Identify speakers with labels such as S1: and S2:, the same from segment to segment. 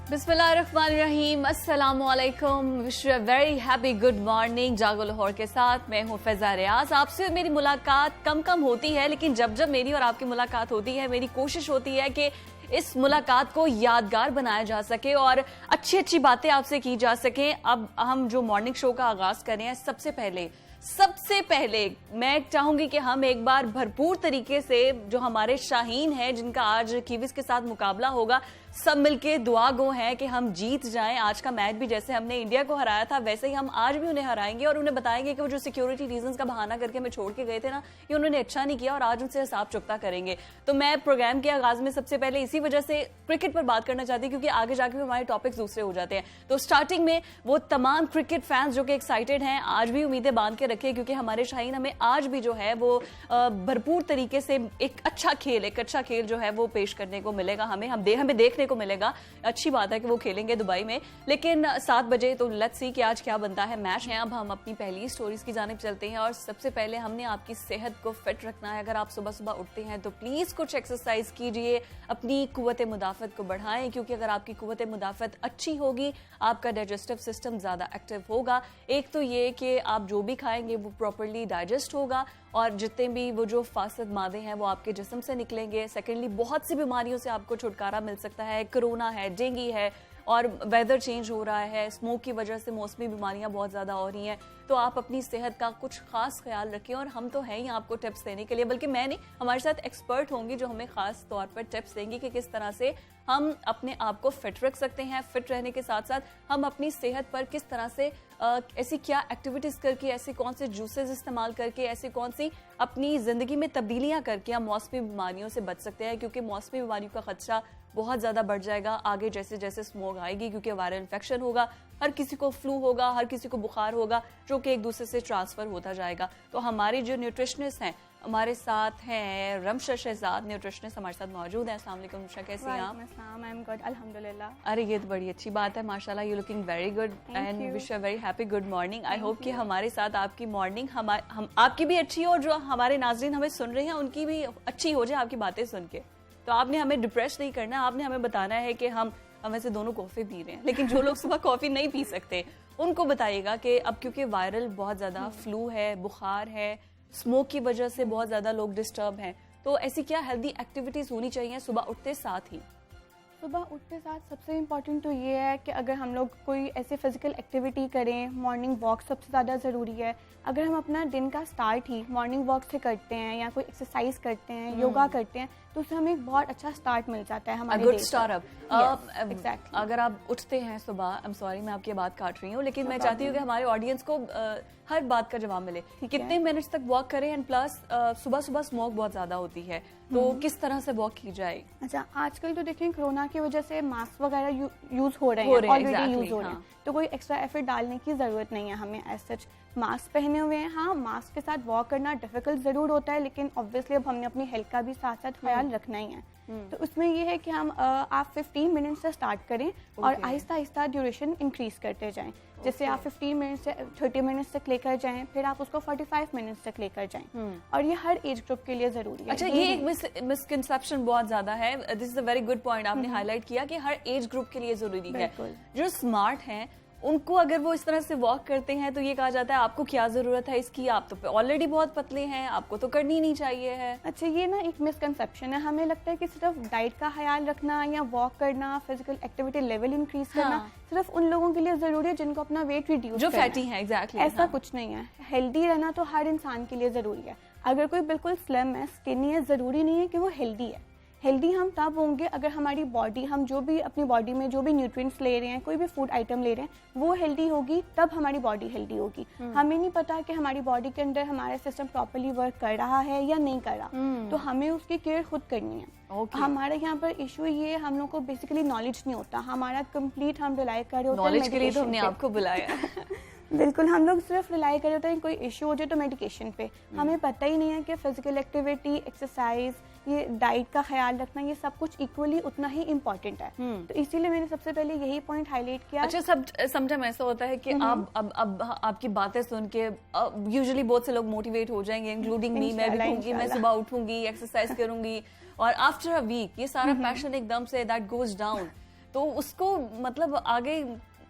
S1: बिस्मिल्लाहिर्रहमानिर्रहीम, अस्सलामुअलैकुम, wish you a very happy good morning. जागो लाहौर के साथ मैं हूँ फैजा रियाज। आपसे मेरी मुलाकात कम होती है, लेकिन जब जब मेरी और आपकी मुलाकात होती है, मेरी कोशिश होती है कि इस मुलाकात को यादगार बनाया जा सके और अच्छी अच्छी बातें आपसे की जा सके। अब हम जो मॉर्निंग शो का आगाज कर रहे हैं, सबसे पहले मैं चाहूंगी कि हम एक बार भरपूर तरीके से जो हमारे शाहीन हैं, जिनका आज कीवीज के साथ मुकाबला होगा, सब मिलके दुआ गो हैं कि हम जीत जाएं। आज का मैच भी जैसे हमने इंडिया को हराया था, वैसे ही हम आज भी उन्हें हराएंगे और उन्हें बताएंगे कि वो जो सिक्योरिटी रीजंस का बहाना करके हमें छोड़ के गए थे ना, ये उन्होंने अच्छा नहीं किया और आज उनसे हिसाब चुकता करेंगे। तो मैं प्रोग्राम के आगाज में सबसे पहले इसी वजह से क्रिकेट पर बात करना चाहती हूँ, क्योंकि आगे जाके हमारे टॉपिक्स दूसरे हो जाते हैं। तो स्टार्टिंग में वो तमाम क्रिकेट फैंस जो कि एक्साइटेड हैं, आज भी उम्मीदें बांध के रखे, क्योंकि हमारे शाहीन हमें आज भी जो है वो भरपूर तरीके से एक अच्छा खेल जो है वो पेश करने को मिलेगा। हमें देखने को मिलेगा। अच्छी बात है कि वो खेलेंगे दुबई में, लेकिन 7 बजे तो लेट्स सी कि आज क्या बनता है मैच है। अब हम अपनी पहली स्टोरीज की जानिब चलते हैं और सबसे पहले हमने आपकी सेहत को फिट रखना है। अगर आप सुबह सुबह उठते हैं तो प्लीज कुछ एक्सरसाइज कीजिए, अपनी कुव्वत मुदाफत को बढ़ाएं, क्योंकि अगर आपकी कुव्वत मुदाफत अच्छी होगी, आपका डाइजेस्टिव सिस्टम ज्यादा एक्टिव होगा। एक तो ये कि आप जो भी खाएंगे वो प्रॉपरली डाइजेस्ट होगा और जितने भी वो जो फासद मादे हैं वो आपके जिस्म से निकलेंगे। सेकेंडली, बहुत सी बीमारियों से आपको छुटकारा मिल सकता है। कोरोना है, डेंगू है और वेदर चेंज हो रहा है, स्मोक की वजह से मौसमी बीमारियां बहुत ज्यादा हो रही हैं। तो आप अपनी सेहत का कुछ खास ख्याल रखें और हम तो हैं ही आपको टिप्स देने के लिए, बल्कि मैं नहीं, हमारे साथ एक्सपर्ट होंगी जो हमें खास तौर पर टिप्स देंगी कि किस तरह से हम अपने आप को फिट रख सकते हैं। फिट रहने के साथ साथ हम अपनी सेहत पर किस तरह से ऐसी क्या एक्टिविटीज करके, ऐसे कौन से जूसेस इस्तेमाल करके, ऐसी कौन सी अपनी जिंदगी में तब्दीलियां करके हम मौसमी बीमारियों से बच सकते हैं, क्योंकि मौसमी बीमारियों का खदशा बहुत ज्यादा बढ़ जाएगा आगे जैसे जैसे स्मोक आएगी, क्योंकि वायरल इन्फेक्शन होगा, हर किसी को फ्लू होगा, हर किसी को बुखार होगा, जो कि एक दूसरे से ट्रांसफर होता जाएगा। तो हमारे जो न्यूट्रिशनिस्ट हैं हमारे साथ हैं, रमशा शहजाद न्यूट्रिशनिस्ट हमारे साथ मौजूद हैं। अस्सलाम वालेकुम रमशा, कैसी हैं आप?
S2: आई एम गुड, अल्हम्दुलिल्लाह।
S1: अरे ये तो बड़ी अच्छी बात है, माशाल्लाह, you looking very good and wish a very happy good morning. I hope कि हमारे साथ आपकी मॉर्निंग हम आपकी भी अच्छी हो और जो हमारे नाज़रीन हमें सुन रहे हैं उनकी भी अच्छी हो जाए आपकी बातें सुन के। तो आपने हमें डिप्रेस नहीं करना, आपने हमें बताना है कि हम वैसे दोनों कॉफी पी रहे हैं, लेकिन जो लोग सुबह कॉफी नहीं पी सकते उनको बताइएगा कि अब क्योंकि वायरल बहुत ज्यादा फ्लू है, बुखार है, स्मोक की वजह से बहुत ज्यादा लोग डिस्टर्ब हैं, तो ऐसी क्या हेल्दी एक्टिविटीज होनी चाहिए सुबह उठते साथ ही?
S2: सुबह उठते साथ सबसे इम्पॉर्टेंट तो ये है कि अगर हम लोग कोई ऐसे फिजिकल एक्टिविटी करें, मॉर्निंग वॉक सबसे ज़्यादा ज़रूरी है। अगर हम अपना दिन का स्टार्ट ही मॉर्निंग वॉक से करते हैं या कोई एक्सरसाइज करते हैं, योगा करते हैं, तो उससे हमें एक बहुत अच्छा स्टार्ट मिल जाता है हमारे
S1: गुड स्टार्ट।
S2: एग्जैक्टली।
S1: अगर आप उठते हैं सुबह, आई एम सॉरी मैं आपकी बात काट रही हूँ, लेकिन मैं चाहती हूँ कि हमारे ऑडियंस को हर बात का जवाब मिले। कितने मिनट्स तक वॉक करें एंड प्लस सुबह सुबह स्मोक बहुत ज्यादा होती है, तो किस तरह से वॉक की जाए?
S2: अच्छा, आजकल तो देखें कोरोना की वजह से मास्क वगैरह यूज हो रहे हैं, ऑलरेडी यूज हो रहे हैं, तो कोई एक्स्ट्रा एफर्ट डालने की जरूरत नहीं है हमें एज सच। मास्क पहने हुए हैं, हाँ मास्क के साथ वॉक करना डिफिकल्ट जरूर होता है, लेकिन ऑब्वियसली अब हमने अपनी हेल्थ का भी साथ साथ ख्याल रखना ही है। तो उसमें ये है कि हम आप 15 मिनट से स्टार्ट करें और आहिस्ता आहिस्ता ड्यूरेशन इंक्रीज करते जाएं। जैसे आप 15 मिनट से 30 मिनट तक लेकर जाएं, फिर आप उसको 45 मिनट तक लेकर जाएं, और ये हर एज ग्रुप के लिए जरूरी है।
S1: अच्छा, ये एक मिसकंसेप्शन बहुत ज्यादा है, this is a very good point आपने हाईलाइट किया कि हर एज ग्रुप के लिए जरूरी है। जो स्मार्ट हैं उनको अगर वो इस तरह से वॉक करते हैं तो ये कहा जाता है आपको क्या जरूरत है इसकी, आप तो ऑलरेडी बहुत पतले हैं, आपको तो करनी नहीं चाहिए है।
S2: अच्छा, ये ना एक मिसकंसेप्शन है। हमें लगता है कि सिर्फ डाइट का ख्याल रखना या वॉक करना, फिजिकल एक्टिविटी लेवल इंक्रीज करना सिर्फ उन लोगों के लिए जरूरी है जिनको अपना वेट रिड्यूस
S1: जो फैटी है। एग्जैक्टली,
S2: ऐसा कुछ नहीं है। हेल्दी रहना तो हर इंसान के लिए जरूरी है। अगर कोई बिल्कुल स्लिम है, स्किनी है, जरूरी नहीं है कि वो हेल्दी है। हेल्दी हम तब होंगे अगर हमारी बॉडी, हम जो भी अपनी बॉडी में जो भी न्यूट्रिएंट्स ले रहे हैं, कोई भी फूड आइटम ले रहे हैं, वो हेल्दी होगी, तब हमारी बॉडी हेल्दी होगी। हमें नहीं पता कि हमारी बॉडी के अंदर हमारा सिस्टम प्रॉपर्ली वर्क कर रहा है या नहीं कर रहा, तो हमें उसकी केयर खुद करनी है। हमारे यहाँ पर इशू ये, हम लोग को बेसिकली नॉलेज नहीं होता, हमारा कंप्लीट हम रिलाई कर रहे होते हैं
S1: नॉलेज के लिए तो हमने आपको बुलाया।
S2: बिल्कुल, हम लोग सिर्फ रिलाई कर रहे होते हैं कोई इश्यू हो जाए तो मेडिकेशन पे। हमें पता ही नहीं है कि फिजिकल एक्टिविटी, एक्सरसाइज, ये डाइट का ख्याल रखना, ये सब कुछ इक्वली उतना ही इम्पोर्टेंट है। तो इसीलिए मैंने सबसे पहले यही पॉइंट हाईलाइट किया।
S1: अच्छा, सब समटाइम ऐसा होता है कि अब आपकी बातें सुन के यूजुअली बहुत से लोग मोटिवेट हो जाएंगे, इंक्लूडिंग मी। मैं भी कहूंगी मैं सुबह उठूंगी, एक्सरसाइज करूंगी, और आफ्टर अ वीक ये सारा पैशन एकदम से दैट गोज डाउन। तो उसको मतलब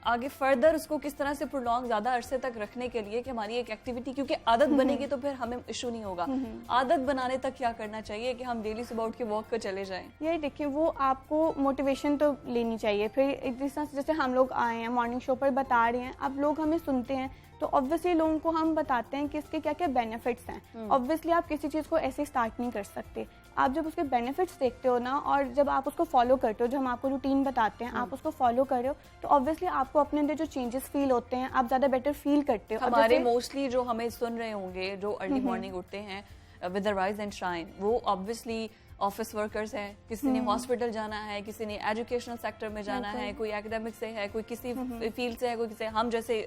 S1: आगे फर्दर उसको किस तरह से प्रोलॉन्ग ज्यादा अरसे तक रखने के लिए कि हमारी एक एक्टिविटी, क्योंकि आदत बनेगी तो फिर हमें इशू नहीं होगा, आदत बनाने तक क्या करना चाहिए कि हम डेली सुबह उठ के वॉक पर चले जाएं?
S2: ये देखिए, वो आपको मोटिवेशन तो लेनी चाहिए। फिर एक जैसे हम लोग आए हैं मॉर्निंग शो पर बता रहे हैं, अब लोग हमें सुनते हैं तो ऑब्वियसली लोगों को हम बताते हैं कि इसके क्या क्या बेनिफिट्स हैं। ऑब्वियसली आप किसी चीज़ को ऐसे स्टार्ट नहीं कर सकते। आप जब उसके बेनिफिट्स देखते हो ना, और जब आप उसको फॉलो करते हो, जो हम आपको रूटीन बताते हैं आप उसको फॉलो कर रहे हो, तो ऑब्वियसली आपको अपने अंदर जो चेंजेस फील होते हैं, आप ज़्यादा बेटर फील करते हो।
S1: हमारे मोस्टली जो हमें सुन रहे होंगे, जो अर्ली मॉर्निंग उठते हैं with the rise and shine, वो ऑब्वियसली ऑफिस वर्कर्स हैं, किसी ने हॉस्पिटल जाना है, किसी ने एजुकेशनल सेक्टर में जाना है, कोई एकेडमिक से है, कोई किसी फील्ड से है, कोई किसी हम जैसे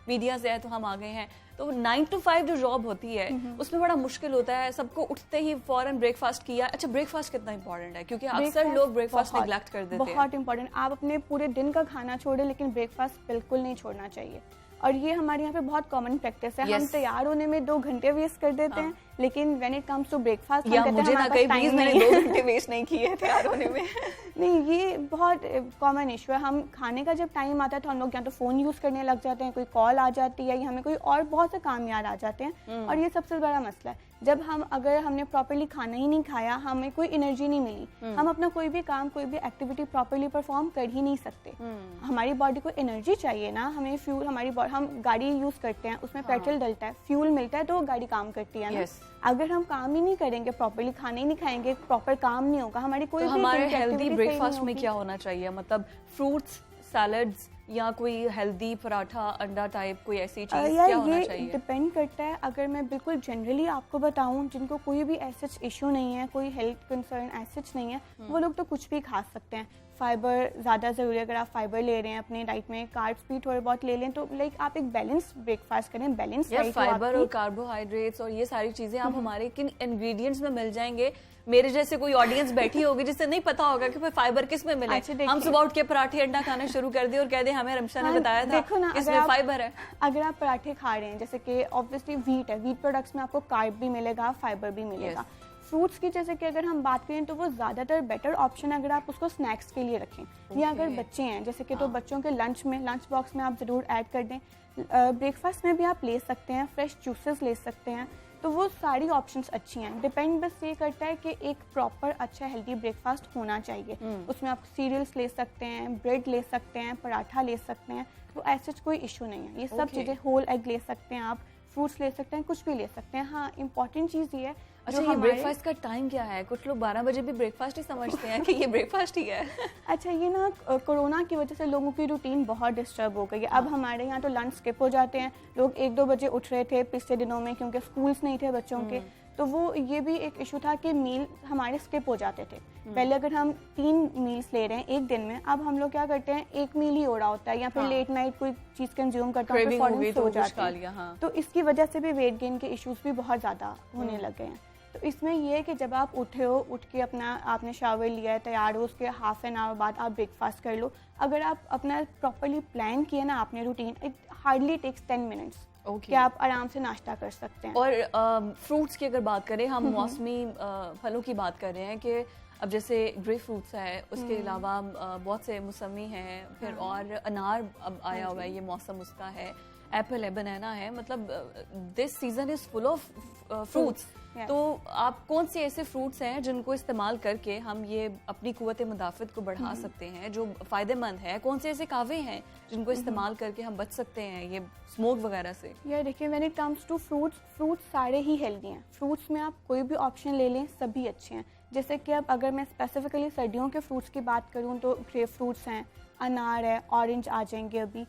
S1: मीडिया से है तो हम आ गए हैं। तो 9 to 5 जो जॉब होती है उसमें बड़ा मुश्किल होता है सबको उठते ही फौरन ब्रेकफास्ट किया। अच्छा, ब्रेकफास्ट कितना इंपॉर्टेंट है? क्योंकि अक्सर लोग ब्रेकफास्ट नेग्लेक्ट कर देते हैं।
S2: बहुत इंपॉर्टेंट। आप अपने पूरे दिन का खाना छोड़े लेकिन ब्रेकफास्ट बिल्कुल नहीं छोड़ना चाहिए। और ये हमारे यहाँ पे बहुत कॉमन प्रैक्टिस है। हम तैयार होने में 2 घंटे वेस्ट कर देते हैं, लेकिन when it comes to breakfast
S1: मुझे ना कहीं प्लीज मैंने 2 घंटे वेस्ट नहीं किए तैयार होने में।
S2: नहीं, ये बहुत कॉमन इशू है। हम खाने का जब टाइम आता है तो हम लोग या तो फोन यूज करने लग जाते हैं, कोई कॉल आ जाती है या हमें कोई और बहुत से काम याद आ जाते हैं, और ये सबसे बड़ा मसला है। जब अगर हमने प्रॉपर्ली खाना ही नहीं खाया, हमें कोई एनर्जी नहीं मिली, हम अपना कोई भी काम, कोई भी एक्टिविटी प्रॉपर्ली परफॉर्म कर ही नहीं सकते। हमारी बॉडी को एनर्जी चाहिए ना, हमें फ्यूल, हम गाड़ी यूज करते हैं, उसमें पेट्रोल डलता है, फ्यूल मिलता है तो गाड़ी काम करती है ना। अगर हम काम ही नहीं करेंगे प्रॉपर्ली, खाना ही नहीं खाएंगे, प्रॉपर काम नहीं होगा, हमारी कोई भी
S1: हमारे हेल्दी ब्रेकफास्ट में क्या होना चाहिए? मतलब फ्रूट्स, सैलड्स या कोई हेल्दी पराठा, अंडा टाइप कोई ऐसी चीज क्या होना चाहिए?
S2: ये डिपेंड करता है। अगर मैं बिल्कुल जनरली आपको बताऊं, जिनको कोई भी ऐसा इशू नहीं है, कोई हेल्थ कंसर्न ऐसा नहीं है, वो लोग तो कुछ भी खा सकते हैं। फाइबर ज़्यादा ज़रूरी है। अगर आप फाइबर ले रहे हैं अपने डाइट में, कार्ब्स भी थोड़े बहुत ले लें, तो लाइक आप एक बैलेंस ब्रेकफास्ट करें। बैलेंस
S1: फाइबर और कार्बोहाइड्रेट्स और ये सारी चीजें आप हमारे किन इंग्रेडिएंट्स में मिल जाएंगे? मेरे जैसे कोई ऑडियंस बैठी होगी जिससे नहीं पता होगा कि फाइबर किस में मिले। हम सुबह उठ के पराठे अंडा खाना शुरू कर दे और कह दे हमें रमशा ने बताया था, देखो ना, इसमें फाइबर है।
S2: अगर आप पराठे खा रहे हैं, जैसे कि ऑब्वियसली वीट है, वीट प्रोडक्ट्स में आपको कार्ब भी मिलेगा, फाइबर भी मिलेगा। फ्रूट्स की जैसे कि अगर हम बात करें तो वो ज़्यादातर बेटर ऑप्शन है अगर आप उसको स्नैक्स के लिए रखें। या अगर बच्चे हैं जैसे कि, तो बच्चों के लंच बॉक्स में आप ज़रूर ऐड कर दें। ब्रेकफास्ट में भी आप ले सकते हैं, फ्रेश जूसेस ले सकते हैं, तो वो सारी ऑप्शंस अच्छी हैं। डिपेंड बस ये करता है कि एक प्रॉपर अच्छा हेल्दी ब्रेकफास्ट होना चाहिए। उसमें आप सीरियल्स ले सकते हैं, ब्रेड ले सकते हैं, पराठा ले सकते हैं, तो ऐसा कोई इशू नहीं है। ये सब चीज़ें, होल एग ले सकते हैं आप, फ्रूट्स ले सकते हैं, कुछ भी ले सकते हैं। हाँ, इंपॉर्टेंट चीज़ ये है।
S1: अच्छा, ये ब्रेकफास्ट का टाइम क्या है? कुछ लोग 12 बजे भी ब्रेकफास्ट ही समझते हैं कि ये ब्रेकफास्ट ही है।
S2: अच्छा, ये ना कोरोना की वजह से लोगों की रूटीन बहुत डिस्टर्ब हो गई है। अब हमारे यहाँ तो लंच स्किप हो जाते हैं। लोग 1-2 बजे उठ रहे थे पिछले दिनों में, क्योंकि स्कूल्स नहीं थे बच्चों के, तो वो ये भी एक इशू था कि मील हमारे स्किप हो जाते थे। पहले अगर हम 3 मील्स ले रहे हैं एक दिन में, अब हम लोग क्या करते हैं, 1 मील ही हो रहा होता है, या फिर लेट नाइट कोई चीज़ कंज्यूम करता है, फौरन सो जाते हैं। तो इसकी वजह से भी वेट गेन के इश्यूज भी बहुत ज़्यादा होने लग गए हैं। तो इसमें यह है कि जब आप उठ के आपने शावर लिया है, तैयार हो, उसके हाफ एन आवर बाद आप ब्रेकफास्ट कर लो। अगर आप अपना प्रॉपरली प्लान किया ना आपने routine, it hardly takes 10 minutes कि आप आराम से नाश्ता कर सकते हैं।
S1: और फ्रूट्स की अगर बात करें, हम मौसमी फलों की बात कर रहे हैं कि अब जैसे ग्रेप फ्रूट्स है, उसके अलावा बहुत से मौसमी हैं, फिर और अनार अब आया हुआ है, ये मौसम उसका है, एप्पल है, बनाना है, मतलब this season is full of fruits. तो आप कौन से ऐसे फ्रूट्स हैं जिनको इस्तेमाल करके हम ये अपनी कुव्वत मुदाफ़त को बढ़ा सकते हैं, जो फ़ायदेमंद है? कौन से ऐसे कावे हैं जिनको इस्तेमाल करके हम बच सकते हैं ये स्मोक वगैरह से?
S2: यार देखिए, when it comes to fruits सारे ही हेल्दी हैं। फ्रूट्स में आप कोई भी ऑप्शन ले लें, सभी अच्छे हैं। जैसे कि अब अगर मैं स्पेसिफिकली सर्दियों के फ्रूट्स की बात करूँ तो ग्रेप फ्रूट्स हैं, अनार है, ऑरेंज आ जाएंगे अभी,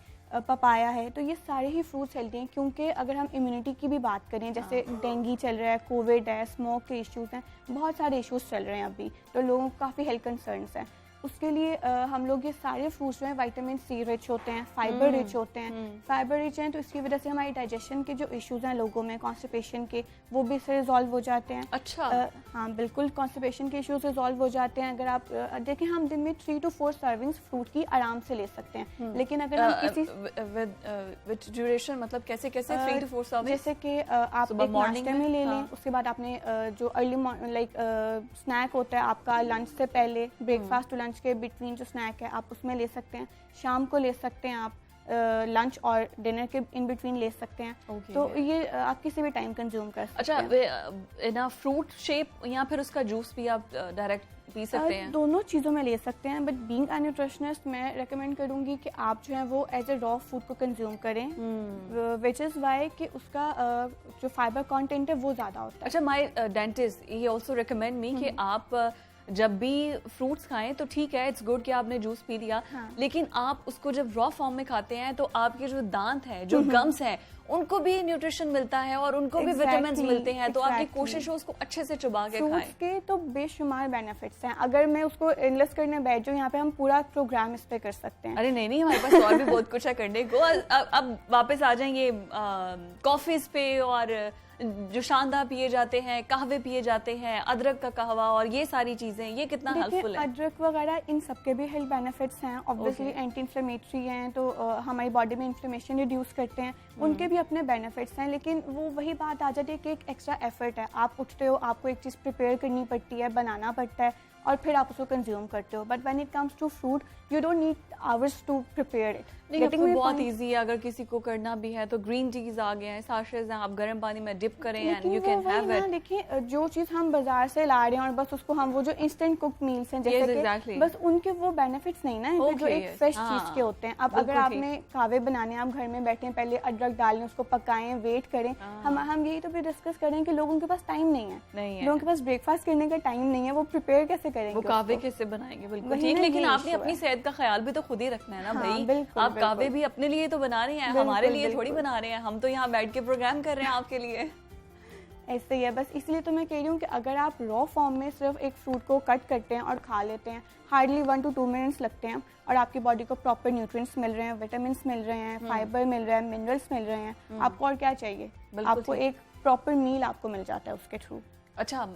S2: पपाया है, तो ये सारे ही फ्रूट्स हेल्दी हैं। क्योंकि अगर हम इम्यूनिटी की भी बात करें, जैसे डेंगू चल रहा है, कोविड है, स्मोक के इश्यूज़ हैं, बहुत सारे इश्यूज़ चल रहे हैं अभी, तो लोगों को काफ़ी हेल्थ कंसर्न्स हैं। उसके लिए हम लोग ये सारे फ्रूट्स जो हैं विटामिन सी रिच होते हैं, फाइबर रिच होते हैं। फाइबर रिच हैं तो इसकी वजह से हमारी डाइजेशन के जो इश्यूज़ हैं लोगों में, कॉन्स्टिपेशन के, वो भी इससे रिजॉल्व हो जाते हैं।
S1: अच्छा,
S2: हाँ बिल्कुल, कॉन्स्टिपेशन के इश्यूज रिजॉल्व हो जाते हैं। अगर आप देखें, हम दिन में 3 to 4 सर्विंग्स फ्रूट की आराम से ले सकते हैं। लेकिन अगर हम किसी
S1: विद ड्यूरेशन, मतलब कैसे 3 to 4 सर्विंग,
S2: जैसे कि आप एक नाश्ते में ले लें, उसके बाद आपने जो अर्ली लाइक स्नैक होता है आपका लंच से पहले, ब्रेकफास्ट टू लंच लंच के बिटवीन जो स्नैक है आप उसमें ले सकते हैं, शाम को ले सकते हैं आप, लंच और डिनर के इन बिटवीन ले सकते हैं। तो ये आप किसी भी टाइम कंज्यूम कर सकते हैं।
S1: अच्छा, इन फ्रूट शेप या फिर उसका जूस भी आप डायरेक्ट पी सकते हैं? दोनों
S2: चीज़ों में ले सकते हैं, बट बीइंग अ न्यूट्रिशनिस्ट मैं रेकमेंड करूंगी कि आप जो है वो एज ए रॉ फूड को कंज्यूम करें, विच इज़ वाई कि उसका जो फाइबर कंटेंट है वो ज़्यादा होता है।
S1: अच्छा, my dentist he also recommend मी कि आप जब भी फ्रूट्स खाएं तो ठीक है, इट्स गुड कि आपने जूस पी लिया, लेकिन आप उसको जब रॉ फॉर्म में खाते हैं तो आपके जो दांत है, जो गम्स हैं, उनको भी न्यूट्रिशन मिलता है और उनको भी विटामिन्स मिलते हैं। तो आपकी कोशिश हो उसको अच्छे से चबा के खाएं।
S2: फ्रूट्स के तो बेशुमार बेनिफिट्स हैं, अगर मैं उसको एंडलेस करने बैठ जाऊं यहाँ पे हम पूरा प्रोग्राम इस पे कर सकते हैं।
S1: अरे नहीं, हमारे पास और भी बहुत कुछ है करने को। अब वापस आ जाएंगे कॉफीज पे, और जो शानदार पिए जाते हैं, कहवे पिए जाते हैं, अदरक का कहवा और ये सारी चीजें, ये कितना हेल्पफुल है?
S2: अदरक वगैरह इन सबके भी हेल्थ बेनिफिट्स हैं, ऑब्वियसली एंटी इन्फ्लेमेटरी हैं, तो हमारी बॉडी में इन्फ्लेमेशन रिड्यूस करते हैं, उनके भी अपने बेनिफिट्स हैं। लेकिन वो वही बात आ जाती है कि एक एक्स्ट्रा एफर्ट है, आप उठते हो, आपको एक चीज़ प्रिपेयर करनी पड़ती है, बनाना पड़ता है और फिर आप उसको कंज्यूम करते हो। But when it comes to fruit you don't need hours to prepare it.
S1: लेकिन बहुत इजी है, अगर किसी को करना भी है तो ग्रीन टीज आ गए हैं, साशेज हैं, आप गर्म पानी में डिप करें and you can have it.
S2: देखिए, जो चीज हम बाजार से ला रहे हैं और बस उसको हम वो जो इंस्टेंट कुक्ड मील्स हैं जैसे कि बस उनके वो बेनिफिट्स नहीं ना, जो एक फ्रेश चीज के होते हैं। अब अगर आपने कहवे बनाने, आप घर में बैठे हैं, पहले अदरक डालें, उसको पकाएं, वेट करें। हम यही तो भी डिस्कस करें कि लोगों के पास टाइम नहीं है, लोगों के पास ब्रेकफास्ट करने का टाइम नहीं है, वो प्रिपेयर कैसे करेंगे,
S1: वो कहवे कैसे बनाएंगे? बिल्कुल ठीक, लेकिन आपने अपनी सेहत का ख्याल भी तो खुद ही रखना है ना भाई। आप कहवे भी अपने लिए तो बना रहे हैं, हमारे लिए थोड़ी बना रहे हैं, हम तो यहाँ बैठ के प्रोग्राम कर रहे हैं आपके लिए।
S2: ऐसे ही है, बस इसलिए तो मैं कह रही हूँ कि अगर आप रॉ फॉर्म में सिर्फ एक फ्रूट को कट करते हैं और खा लेते हैं, हार्डली 1 to 2 मिनट्स लगते हैं और आपकी बॉडी को प्रॉपर न्यूट्रिएंट्स मिल रहे हैं, विटामिन मिल रहे हैं, फाइबर मिल रहा है, मिनरल्स मिल रहे हैं, आपको और क्या चाहिए? आपको एक प्रॉपर मील आपको मिल जाता है उसके थ्रू।
S1: अच्छा,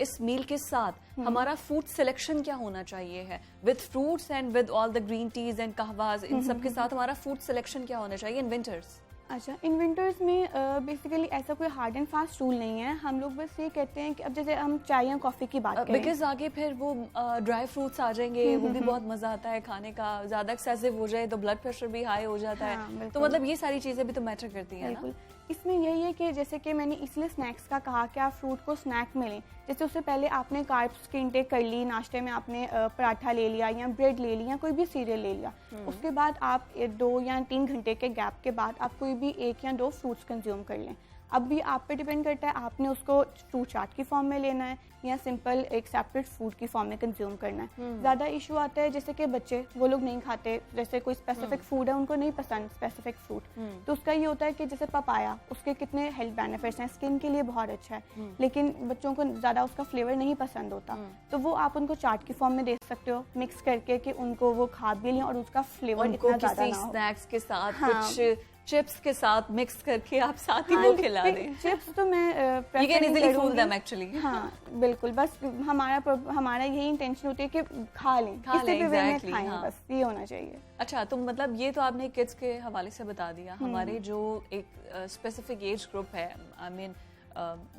S1: इस मील के साथ हमारा फूड सिलेक्शन क्या होना चाहिए है? With fruits and with all the green teas and kahwas, इन सब के साथ हमारा फूड सिलेक्शन क्या होना चाहिए इन विंटर्स?
S2: अच्छा, इन विंटर्स में बेसिकली ऐसा कोई हार्ड एंड फास्ट रूल नहीं है। हम लोग बस ये कहते हैं कि अब जैसे हम चाय या कॉफ़ी की बात करें,
S1: बिकॉज आगे फिर वो ड्राई फ्रूट्स आ जाएंगे, वो भी बहुत मजा आता है खाने का। ज़्यादा एक्सेसिव हो जाए तो ब्लड प्रेशर भी हाई हो जाता है, तो मतलब ये सारी चीज़ें भी तो मैटर करती हैं ना।
S2: इसमें यही है कि जैसे कि मैंने इसलिए स्नैक्स का कहा कि आप फ्रूट को स्नैक में लें। जैसे उससे पहले आपने कार्ब्स की इंटेक कर ली, नाश्ते में आपने पराठा ले लिया या ब्रेड ले लिया, कोई भी सीरियल ले लिया, उसके बाद आप 2 या 3 घंटे के गैप के बाद आप कोई भी 1 या 2 फ्रूट्स कंज्यूम कर लें। अब भी आप पे डिपेंड करता है, आपने उसको फ्रूट चाट की फॉर्म में लेना है या सिंपल एक सेपरेट फूड की फॉर्म में कंज्यूम करना है। ज़्यादा इशू आता है जैसे कि बच्चे, वो लोग नहीं खाते, जैसे कोई स्पेसिफिक फूड है उनको नहीं पसंद स्पेसिफिक फ्रूट, तो उसका ये होता है कि जैसे पपाया, उसके कितने हेल्थ बेनिफिट्स हैं, स्किन के लिए बहुत अच्छा है, लेकिन बच्चों को ज़्यादा उसका फ्लेवर नहीं पसंद होता, तो वो आप उनको चाट की फॉर्म में दे सकते हो मिक्स करके कि उनको वो खा भी लें और उसका फ्लेवर इतना ज़्यादा ना हो।
S1: स्नैक्स के साथ कुछ चिप्स के साथ मिक्स करके आप साथ ही वो खिला दें।
S2: चिप्स तो मैं
S1: you can easily fool them actually।
S2: हाँ बिल्कुल, बस हमारा यही इंटेंशन होती है कि खा लें, किसी भी वे में खाएं, बस ये होना चाहिए।
S1: अच्छा, तो मतलब ये तो आपने किड्स के हवाले से बता दिया। हमारे जो एक स्पेसिफिक एज ग्रुप है, I mean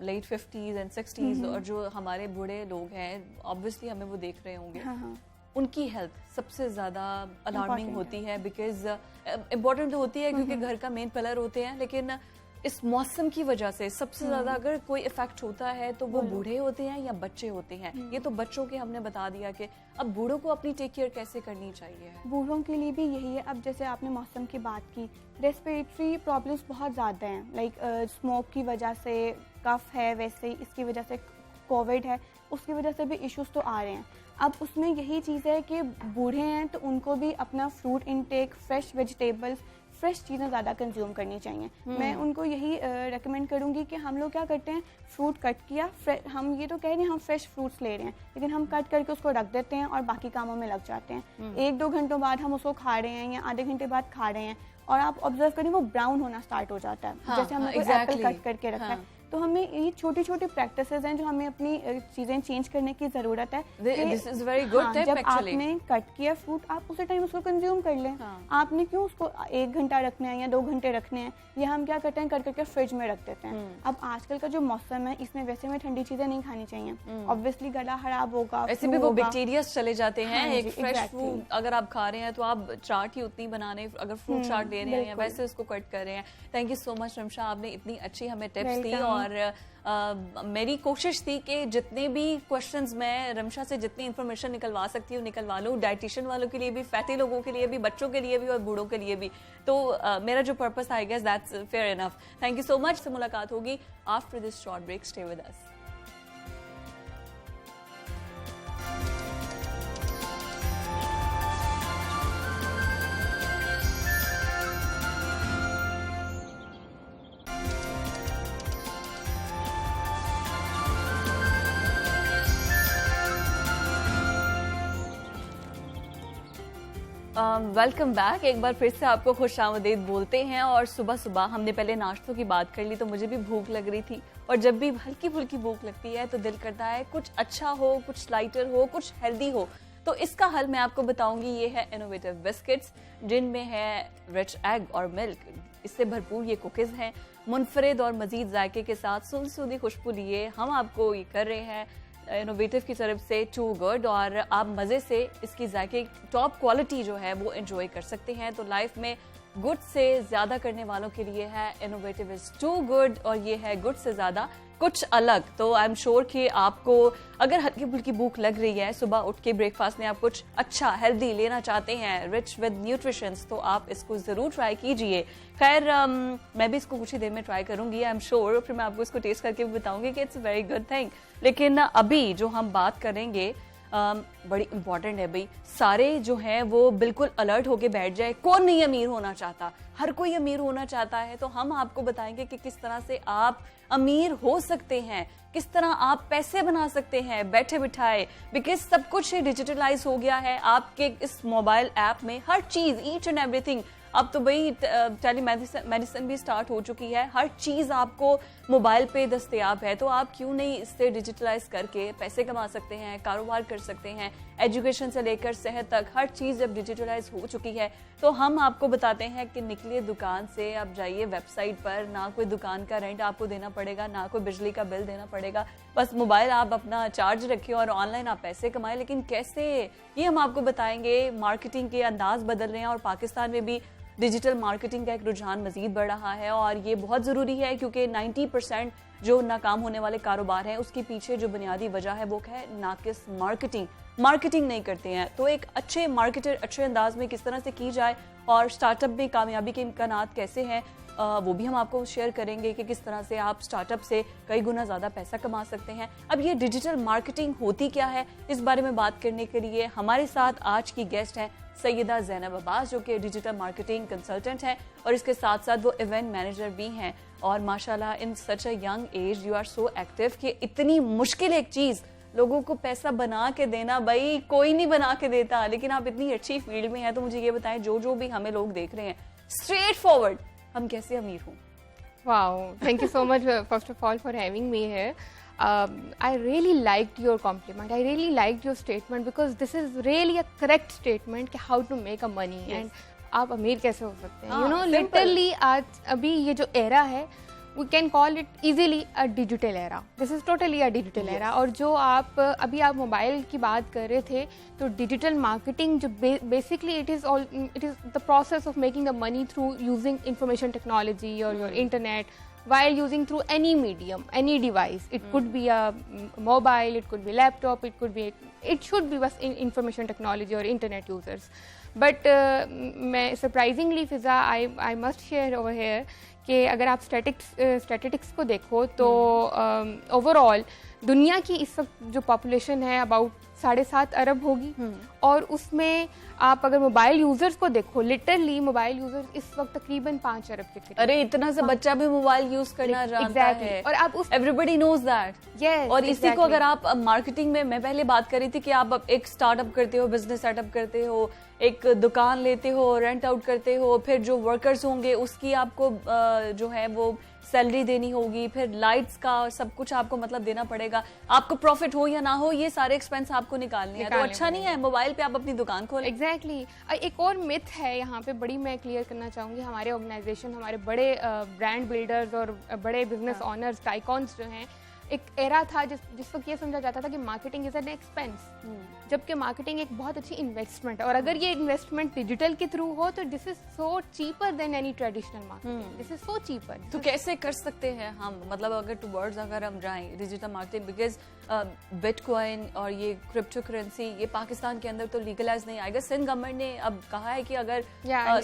S1: let 50s and 60s, और जो हमारे बूढ़े लोग हैं, ऑब्वियसली हमें वो देख रहे होंगे, उनकी हेल्थ सबसे ज़्यादा अलार्मिंग होती है। बिकॉज इम्पोर्टेंट तो होती है क्योंकि घर का मेन पिलर होते हैं, लेकिन इस मौसम की वजह से सबसे ज़्यादा अगर कोई इफेक्ट होता है तो वो बूढ़े होते हैं या बच्चे होते हैं। ये तो बच्चों के हमने बता दिया कि अब बूढ़ों को अपनी टेक केयर कैसे करनी चाहिए।
S2: बूढ़ों के लिए भी यही है। अब जैसे आपने मौसम की बात की, रेस्पिरेटरी प्रॉब्लम्स बहुत ज़्यादा हैं, लाइक स्मोक की वजह से, कफ है, वैसे ही इसकी वजह से कोविड है, उसकी वजह से भी इश्यूज तो आ रहे हैं। अब उसमें यही चीज़ है कि बूढ़े हैं तो उनको भी अपना fruit intake, fresh vegetables, fresh चीज़ें ज़्यादा कंज्यूम करनी चाहिए। मैं उनको यही रेकमेंड करूँगी कि हम लोग क्या करते हैं, फ्रूट कट किया, हम ये तो कह रहे हैं हम फ्रेश फ्रूट्स ले रहे हैं, लेकिन हम कट करके उसको रख देते हैं और बाकी कामों में लग जाते हैं। 1-2 घंटों बाद हम उसको खा रहे हैं या आधे घंटे बाद खा रहे हैं, और आप ऑब्जर्व करें वो ब्राउन होना स्टार्ट हो जाता है, जैसे हमने कोई एप्पल कट करके रखा है। तो हमें ये छोटी छोटी प्रैक्टिसेस हैं जो हमें अपनी चीज़ें चेंज करने की ज़रूरत है।
S1: This is very good tip
S2: जब
S1: एक्चुअली।
S2: आपने कट किया फ्रूट, आप उसी टाइम उसको कंज्यूम कर लें। आपने क्यों उसको 1 घंटा रखना है या 2 घंटे रखने हैं, ये हम क्या करते हैं, कर करके फ्रिज में रख देते हैं। अब आजकल का जो मौसम है, इसमें वैसे में ठंडी चीज़ें नहीं खानी चाहिए, ऑब्वियसली गला खराब होगा,
S1: ऐसे भी वो बैक्टीरियाज चले जाते हैं। एक फ्रेश
S2: exactly.
S1: फ्रूट अगर आप खा रहे हैं तो आप चाट ही उतनी बनाने, अगर फ्रूट चाट ले रहे हैं या वैसे उसको कट कर रहे हैं। Thank you so much Ramsha, आपने इतनी अच्छी हमें टिप्स दी। और मेरी कोशिश थी कि जितने भी क्वेश्चंस मैं रमशा से जितनी इन्फॉर्मेशन निकलवा सकती हूँ निकलवा लूँ, डाइटिशियन वालों के लिए भी, फैटी लोगों के लिए भी, बच्चों के लिए भी और बूढ़ों के लिए भी। तो मेरा जो purpose I guess that's fair enough. Thank you so much. से मुलाकात होगी after this short break. Stay with us. Welcome back. एक बार फिर से आपको खुशामदीद बोलते हैं। और सुबह सुबह हमने पहले नाश्तों की बात कर ली, तो मुझे भी भूख लग रही थी। और जब भी हल्की फुल्की भूख लगती है तो दिल करता है कुछ अच्छा हो, कुछ लाइटर हो, कुछ हेल्दी हो। तो इसका हल मैं आपको बताऊंगी। ये है इनोवेटिव बिस्किट्स, जिनमें है रिच एग और मिल्क। इससे भरपूर ये कुकीज़ हैं। मुनफरिद और मजीद जायके के साथ सुलसूदी खुशबू लिए हम आपको ये कर रहे हैं इनोवेटिव की तरफ से टू गुड। और आप मज़े से इसकी जायके टॉप क्वालिटी जो है वो एंजॉय कर सकते हैं। तो लाइफ में गुड से ज़्यादा करने वालों के लिए है इनोवेटिव इज टू गुड, और ये है गुड से ज़्यादा कुछ अलग। तो आई एम श्योर कि आपको अगर हल्की फुल्की भूख लग रही है, सुबह उठ के ब्रेकफास्ट में आप कुछ अच्छा हेल्दी लेना चाहते हैं, रिच विद न्यूट्रिशंस, तो आप इसको ज़रूर ट्राई कीजिए। खैर मैं भी इसको कुछ ही देर में ट्राई करूंगी, आई एम श्योर। फिर मैं आपको इसको टेस्ट करके भी बताऊंगी कि इट्स वेरी गुड थिंग। लेकिन अभी जो हम बात करेंगे बड़ी इंपॉर्टेंट है भाई। सारे जो हैं वो बिल्कुल अलर्ट होके बैठ जाए। कौन नहीं अमीर होना चाहता, हर कोई अमीर होना चाहता है। तो हम आपको बताएंगे कि किस तरह से आप अमीर हो सकते हैं, किस तरह आप पैसे बना सकते हैं बैठे बिठाए। बिकॉज सब कुछ ही डिजिटलाइज हो गया है आपके इस मोबाइल ऐप में। हर चीज, ईच एंड एवरीथिंग। अब तो भाई टेली मेडिसिन भी स्टार्ट हो चुकी है। हर चीज आपको मोबाइल पे दस्तयाब है। तो आप क्यों नहीं इससे डिजिटलाइज करके पैसे कमा सकते हैं, कारोबार कर सकते हैं। एजुकेशन से लेकर सेहत तक हर चीज जब डिजिटलाइज हो चुकी है तो हम आपको बताते हैं कि निकलिए दुकान से, आप जाइए वेबसाइट पर। ना कोई दुकान का रेंट आपको देना पड़ेगा, ना कोई बिजली का बिल देना पड़ेगा। बस मोबाइल आप अपना चार्ज रखिए और ऑनलाइन आप पैसे कमाएं। लेकिन कैसे, ये हम आपको बताएंगे। मार्केटिंग के अंदाज बदल रहे हैं और पाकिस्तान में भी डिजिटल मार्केटिंग का एक रुझान मजीद बढ़ रहा है। और ये बहुत ज़रूरी है क्योंकि 90% जो नाकाम होने वाले कारोबार हैं उसके पीछे जो बुनियादी वजह है वो है नाकिस मार्केटिंग नहीं करते हैं। तो एक अच्छे मार्केटर अच्छे अंदाज में किस तरह से की जाए और स्टार्टअप में कामयाबी के इम्कानात कैसे हैं, वो भी हम आपको शेयर करेंगे कि किस तरह से आप स्टार्टअप से कई गुना ज़्यादा पैसा कमा सकते हैं। अब ये डिजिटल मार्केटिंग होती क्या है, इस बारे में बात करने के लिए हमारे साथ आज की गेस्ट है सैयदा ज़ैनब अब्बास, जो कि डिजिटल मार्केटिंग कंसल्टेंट हैं और इसके साथ साथ वो इवेंट मैनेजर भी हैं। और माशाल्लाह in such a young age you are so active कि इतनी मुश्किल एक चीज़ लोगों को पैसा बना के देना, भाई कोई नहीं बना के देता, लेकिन आप इतनी अच्छी फील्ड में हैं। तो मुझे ये बताएं, जो भी हमें लोग देख रहे हैं, स्ट्रेट फॉरवर्ड हम कैसे अमीर हों?
S3: Wow, thank you so much first of all for having me here. I really liked your compliment. I really liked your statement because this is really a correct statement कि how to make a money and आप अमीर कैसे हो सकते हैं। You know, literally आज अभी ये जो era है, we can call it easily a digital era. This is totally a digital era. और जो आप अभी आप मोबाइल की बात कर रहे थे, तो डिजिटल मार्केटिंग जो basically it is the process of making the money through using information technology or your internet while using through any medium, any device. It could be a mobile, it could be laptop, it should be बस information technology or internet users. But मैं surprisingly Fiza I must share over here कि अगर आप statistics को देखो तो overall दुनिया की इस वक्त जो पॉपुलेशन है अबाउट 7.5 अरब होगी। और उसमें आप अगर मोबाइल यूजर्स को देखो, लिटरली मोबाइल यूजर्स इस वक्त तकरीबन 5 अरब के करीब।
S1: अरे इतना सा बच्चा भी मोबाइल यूज करना जानता है।
S3: और आप उस
S1: एवरीबॉडी नोज दैट।
S3: यस।
S1: और इसी को अगर आप मार्केटिंग में, मैं पहले बात कर रही थी कि आप एक स्टार्टअप करते हो, बिजनेस सेटअप करते हो, एक दुकान लेते हो, रेंट आउट करते हो, फिर जो वर्कर्स होंगे उसकी आपको जो है वो सैलरी देनी होगी, फिर लाइट्स का सब कुछ आपको मतलब देना पड़ेगा, आपको प्रॉफिट हो या ना हो ये सारे एक्सपेंस आपको निकालने हैं, तो अच्छा नहीं है मोबाइल पे आप अपनी दुकान खोलें।
S3: एग्जैक्टली एक और मिथ है यहाँ पे बड़ी, मैं क्लियर करना चाहूँगी। हमारे ऑर्गेनाइजेशन, हमारे बड़े ब्रांड बिल्डर्स और बड़े बिजनेस ऑनर्स, टाइकॉन्स जो हैं, एक एरा था जिस वक्त ये समझा जाता था कि मार्केटिंग इज एन एक्सपेंस, जबकि मार्केटिंग एक बहुत अच्छी इन्वेस्टमेंट है। और अगर ये इन्वेस्टमेंट डिजिटल के थ्रू हो तो this is so cheaper than any traditional marketing, this is so cheaper.
S1: तो कैसे कर सकते हैं हम, मतलब अगर टुवर्ड्स अगर हम जाएं डिजिटल मार्केटिंग, बिकॉज बिटकॉइन और ये क्रिप्टो करेंसी ये पाकिस्तान के अंदर तो लीगलाइज नहीं आएगा। सिंध गवर्नमेंट ने अब कहा है कि अगर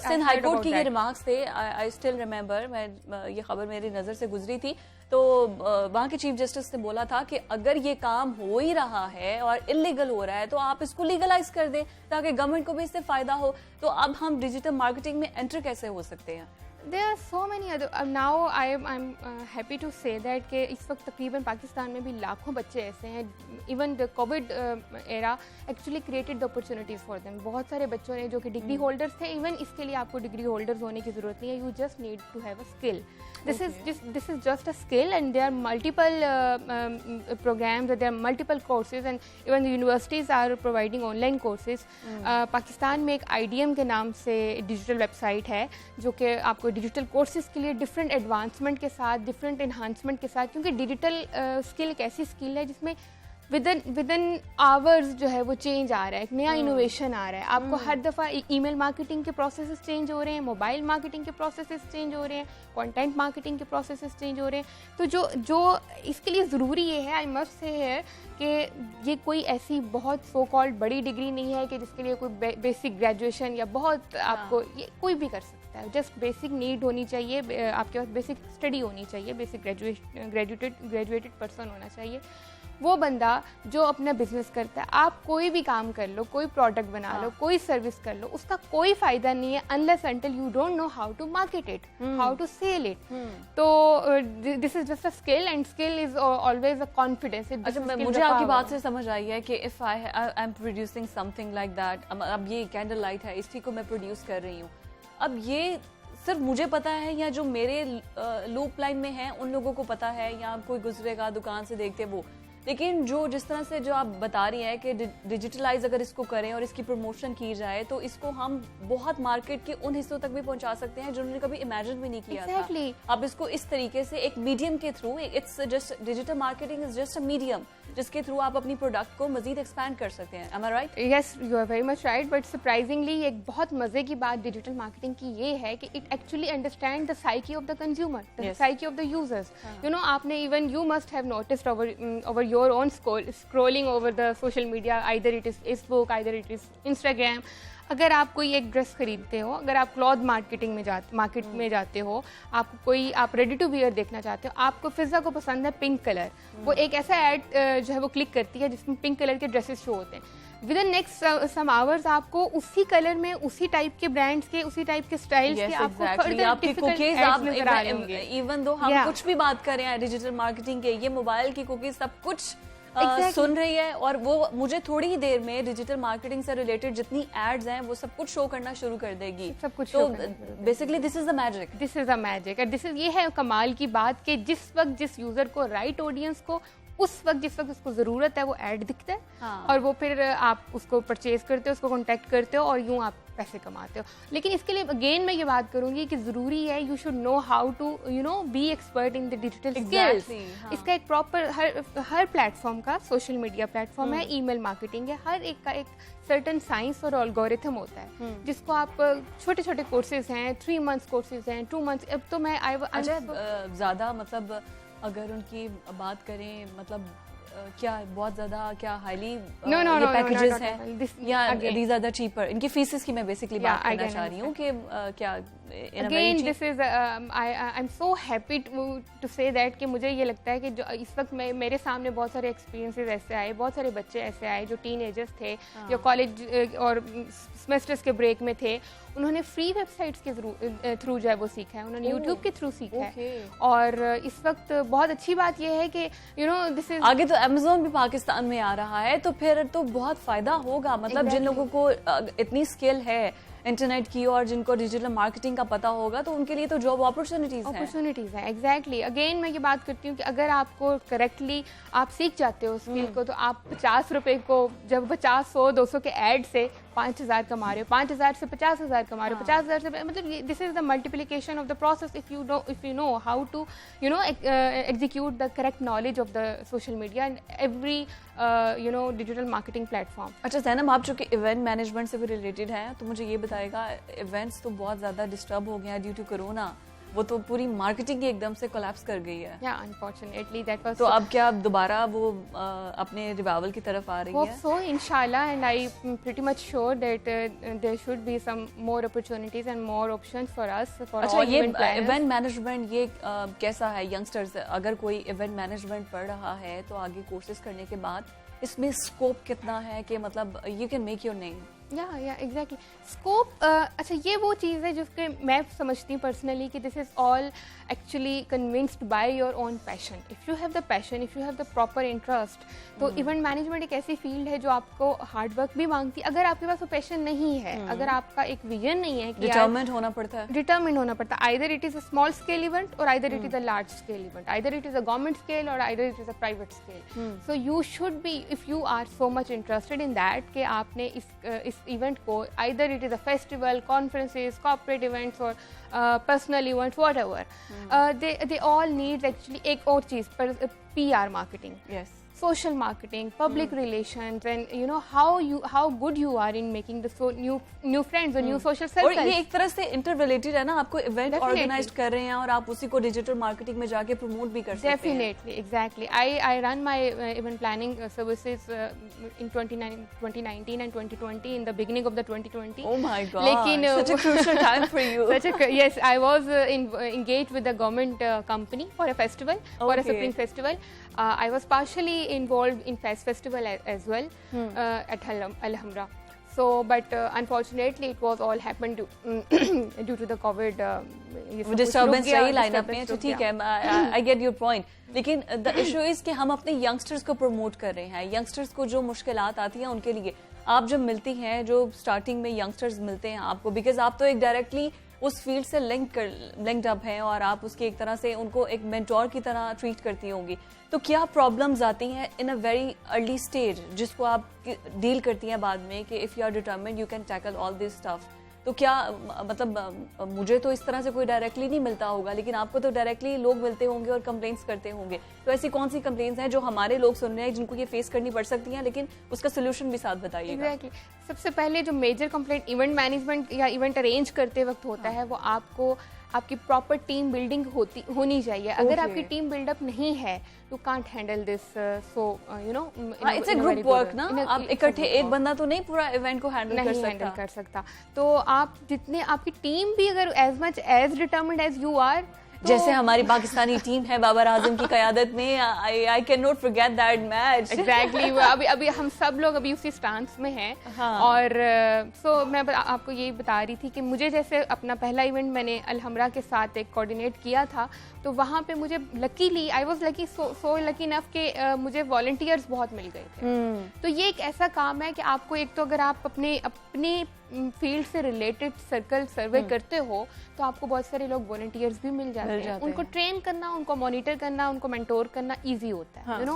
S1: सिंध हाईकोर्ट की ये रिमार्क्स थे, आई स्टिल रिमेंबर, मैं ये खबर मेरी नजर से गुजरी थी, तो वहाँ के चीफ जस्टिस ने बोला था कि अगर ये काम हो ही रहा है और इलीगल हो रहा है तो आप इसको लीगलाइज कर दें ताकि गवर्नमेंट को भी इससे फायदा हो। तो अब हम डिजिटल मार्केटिंग में एंटर कैसे हो सकते हैं?
S3: There are so many other. Now I'm happy to say that कि इस वक्त तकरीबन पाकिस्तान में भी लाखों बच्चे ऐसे हैं. Even the COVID era actually created the opportunities for them. बहुत सारे बच्चों ने जो कि डिग्री होल्डर्स थे, इवन इसके लिए आपको डिग्री होल्डर्स होने की ज़रूरत नहीं है. You just need to have a skill. This is just a skill, and there are multiple programs, there are multiple courses, and even the universities are providing online courses. Pakistan में एक IDM के नाम से डिजिटल वेबसाइट है जो कि आपको digital courses के लिए डिफरेंट एडवांसमेंट के साथ, डिफरेंट एनहांसमेंट के साथ, क्योंकि डिजिटल स्किल एक ऐसी स्किल है जिसमें विद इन आवर्स जो है वो चेंज आ रहा है, एक नया इनोवेशन आ रहा है. आपको हर दफ़ा ईमेल मार्केटिंग के प्रोसेसेस चेंज हो रहे हैं, मोबाइल मार्केटिंग के प्रोसेसेस चेंज हो रहे हैं, कंटेंट मार्केटिंग के प्रोसेसेस चेंज हो रहे हैं. तो जो इसके लिए ज़रूरी ये है, आई मस्ट से है कि ये कोई ऐसी बहुत सो कॉल्ड बड़ी डिग्री नहीं है कि जिसके लिए कोई बेसिक ग्रेजुएशन या बहुत आपको, ये कोई भी कर सकता है. जस्ट बेसिक नीड होनी चाहिए, आपके पास बेसिक स्टडी होनी चाहिए, बेसिक ग्रेजुएटेड पर्सन होना चाहिए. वो बंदा जो अपना बिजनेस करता है, आप कोई भी काम कर लो, कोई प्रोडक्ट बना लो, कोई सर्विस कर लो, उसका कोई फायदा नहीं है unless until you don't know how to market it, how to sell it. तो this is just a skill, and skill is always a confidence.
S1: अच्छा, मुझे आपकी बात से समझ आई है कि if I am producing something like that, अब ये कैंडल लाइट है, इसी को मैं प्रोड्यूस कर रही हूँ, अब ये सिर्फ मुझे पता है या जो मेरे लूप लाइन में है उन लोगों को पता है, या कोई गुजरेगा दुकान से देखते वो, लेकिन जिस तरह से जो आप बता रही हैं कि डिजिटलाइज अगर इसको करें और इसकी प्रमोशन की जाए तो इसको हम बहुत मार्केट के उन हिस्सों तक भी पहुंचा सकते हैं जिन्होंने कभी इमेजिन भी नहीं किया था. आप इसको इस तरीके से एक मीडियम के थ्रू, it's just digital marketing is just a medium जिसके थ्रू आप अपनी प्रोडक्ट को मजीद एक्सपैंड कर सकते हैं. Am I right?
S3: Yes, you are very much right. But surprisingly एक बहुत मजे की बात डिजिटल मार्केटिंग की ये है कि it actually understand the psyche of the consumer, the psyche of the users. You know, आपने even you must have noticed over your own scrolling over the social media, either it is Facebook, either it is Instagram. अगर आप कोई एक dress खरीदते हो, अगर आप cloth market में जाते हो, आप रेडी टू वियर देखना चाहते हो, आपको फिजा को पसंद है पिंक कलर, वो एक ऐसा ऐड जो है वो क्लिक करती है जिसमें पिंक कलर के ड्रेसेस शो होते हैं. Within next some hours आपको उसी कलर में, उसी टाइप के ब्रांड्स के, उसी टाइप के स्टाइल्स के आपको फर्दर डिफिकल्ट एड्स नजर आ रहे होंगे.
S1: इवन दो हम कुछ भी बात करें डिजिटल मार्केटिंग के, ये मोबाइल की कुकीज सब कुछ सुन रही है, और वो मुझे थोड़ी ही देर में डिजिटल मार्केटिंग से रिलेटेड जितनी एड्स हैं वो सब कुछ शो करना शुरू कर देगी.
S3: सब कुछ.
S1: तो basically this is the magic.
S3: This is the magic, और दिस इज, ये है कमाल की बात कि जिस वक्त जिस यूजर को, राइट ऑडियंस को, उस वक्त जिस वक्त उसको जरूरत है वो ऐड दिखता है. हाँ. और वो फिर आप उसको परचेज करते हो, उसको कॉन्टैक्ट करते हो और यूं आप पैसे कमाते हो. लेकिन इसके लिए अगेन मैं ये बात करूंगी कि जरूरी है you should know how to be expert in the digital skills. इसका एक प्रॉपर हर प्लेटफॉर्म का, सोशल मीडिया प्लेटफॉर्म है, ईमेल मार्केटिंग है, हर एक का एक सर्टन साइंस और एल्गोरिथम होता है जिसको आप छोटे छोटे कोर्सेज हैं, 3 months कोर्सेज हैं, 2 months. अब तो मैं
S1: ज्यादा मतलब अगर उनकी बात करें, मतलब क्या बहुत ज्यादा क्या हाईली पैकेजेस हैं या दीज आर द चीपर, इनकी फीसेस की मैं बेसिकली बात करना चाह रही हूँ कि क्या
S3: again this is I am so happy to say that कि मुझे ये लगता है कि जो इस वक्त मेरे सामने बहुत सारे एक्सपीरियंसेस ऐसे आए, बहुत सारे बच्चे ऐसे आए जो टीनेजर्स थे, जो कॉलेज और सेमेस्टर्स के ब्रेक में थे, उन्होंने फ्री वेबसाइट्स के थ्रू जो है वो सीखा है, उन्होंने यूट्यूब के थ्रू सीखा है. और इस वक्त बहुत अच्छी बात यह है कि दिस इज,
S1: आगे तो अमेज़न भी पाकिस्तान में आ रहा है, तो फिर तो बहुत फायदा होगा. मतलब जिन लोगों को इतनी स्किल है, इंटरनेट की और जिनको डिजिटल मार्केटिंग का पता होगा तो उनके लिए तो जॉब अपॉर्चुनिटीज
S3: हैं। एग्जैक्टली, अगेन मैं ये बात करती हूँ कि अगर आपको करेक्टली आप सीख जाते हो स्किल को, तो आप 50 रुपए को जब 50, 100, 200 के एड से 5,000 कमा रहे हो, 5,000 से 50,000 कमा रहे हो, 50,000 से मतलब this is the multiplication of the process if you know how to execute the correct knowledge of the social media and every digital marketing platform.
S1: अच्छा ज़ैनब, आप चूँकि इवेंट मैनेजमेंट से भी रिलेटेड हैं तो मुझे ये बताएगा, इवेंट्स तो बहुत ज़्यादा डिस्टर्ब हो गए हैं ड्यू टू कोरोना, वो तो पूरी मार्केटिंग एकदम से कोलैप्स कर गई है।
S3: Yeah, unfortunately that was
S1: तो अब क्या दोबारा वो अपने रिवाइवल की तरफ आ रही है?
S3: Hope so, inshallah, and I'm pretty much sure that there should be some more opportunities and more options for us for
S1: अच्छा,
S3: all
S1: ये
S3: event planners.
S1: इवेंट मैनेजमेंट ये कैसा है यंगस्टर्स, अगर कोई इवेंट मैनेजमेंट पढ़ रहा है तो आगे कोर्सेज करने के बाद इसमें स्कोप कितना है कि मतलब you can make your name?
S3: या एग्जैक्टली स्कोप। अच्छा, ये वो चीज़ है जिसके मैं समझती हूँ पर्सनली कि this is all actually convinced by your own passion. If you have the passion, if you have the proper interest, तो इवेंट मैनेजमेंट एक ऐसी फील्ड है जो आपको हार्ड वर्क भी मांगती है। अगर आपके पास वो पैशन नहीं है, अगर आपका एक विजन नहीं है,
S1: डिटरमिन्ड होना पड़ता है,
S3: डिटरमिन्ड होना पड़ता है। Either it is a small scale event और either it is a large scale event, either it is a government scale और either it is a private scale. So you should be, if you are so much interested in that कि आपने इस event को, either it is a festival, conferences, corporate events or personal events, whatever, they all need actually एक और चीज़ पर PR marketing,
S1: yes,
S3: social marketing, public relations, and you know how good you are in making the new friends or new social circles.
S1: और ये एक तरह से inter related है ना, आपको इवेंट ऑर्गेनाइज कर रहे हैं और आप उसी को डिजिटल मार्केटिंग में जाके प्रमोट भी कर सकते हैं।
S3: Definitely, exactly. I run my event planning services in 2019 and 2020, in the beginning of the 2020.
S1: Oh my God!
S3: लेकिन
S1: such a crucial time for you.
S3: Yes, I was engaged with the government company for a festival, for a Supreme festival. I was partially involved in festival as well at Alhambra. So, but unfortunately, it was all happened due to the COVID.
S1: Disturbance रही lineup में, तो ठीक है, I get your point. लेकिन the issue is कि हम अपने youngsters को प्रमोट कर रहे हैं, यंगस्टर्स को जो मुश्किलात आती हैं उनके लिए आप जब मिलती हैं, जो स्टार्टिंग में यंगस्टर्स मिलते हैं आपको, बिकॉज आप तो एक डायरेक्टली उस फील्ड से लिंक्ड अप हैं और आप उसकी एक तरह से उनको एक मेंटोर की तरह ट्रीट करती होंगी, तो क्या प्रॉब्लम्स आती हैं in a very early stage जिसको आप डील करती हैं बाद में कि if you are determined you can tackle all this stuff? तो क्या मतलब मुझे तो इस तरह से कोई डायरेक्टली नहीं मिलता होगा, लेकिन आपको तो डायरेक्टली लोग मिलते होंगे और कंप्लेंट्स करते होंगे, तो ऐसी कौन सी कंप्लेंट्स हैं जो हमारे लोग सुन रहे हैं जिनको ये फेस करनी पड़ सकती हैं, लेकिन उसका सोल्यूशन भी साथ बताइएगा।
S3: Exactly. सबसे पहले जो मेजर कंप्लेंट इवेंट मैनेजमेंट या इवेंट अरेंज करते वक्त होता है, वो आपकी प्रॉपर टीम बिल्डिंग होनी चाहिए। अगर आपकी टीम बिल्डअप नहीं है, you can't handle this, so you know
S1: it's a group work ना, आप इकट्ठे एक बंदा तो नहीं पूरा इवेंट को हैंडल कर सकता।
S3: तो आप जितने, आपकी टीम भी अगर as much as determined as you are,
S1: जैसे हमारी पाकिस्तानी टीम है बाबर आजम की क़यादत में, I can not forget that match.
S3: Exactly, अभी हम सब लोग अभी उसी स्टांस में हैं। हाँ। और सो मैं आपको यही बता रही थी कि मुझे जैसे अपना पहला इवेंट मैंने अलहमरा के साथ एक कोऑर्डिनेट किया था, तो वहाँ पे मुझे luckily, I was lucky, so lucky enough कि मुझे वॉलंटियर्स बहुत मिल गए थे। तो ये एक ऐसा काम है कि आपको एक तो अगर आप अपने फील्ड से रिलेटेड सर्कल सर्वे करते हो तो आपको बहुत सारे लोग वॉलंटियर्स भी मिल जाते हैं। उनको ट्रेन करना, उनको मॉनिटर करना, उनको मेंटोर करना इजी होता है, यू नो।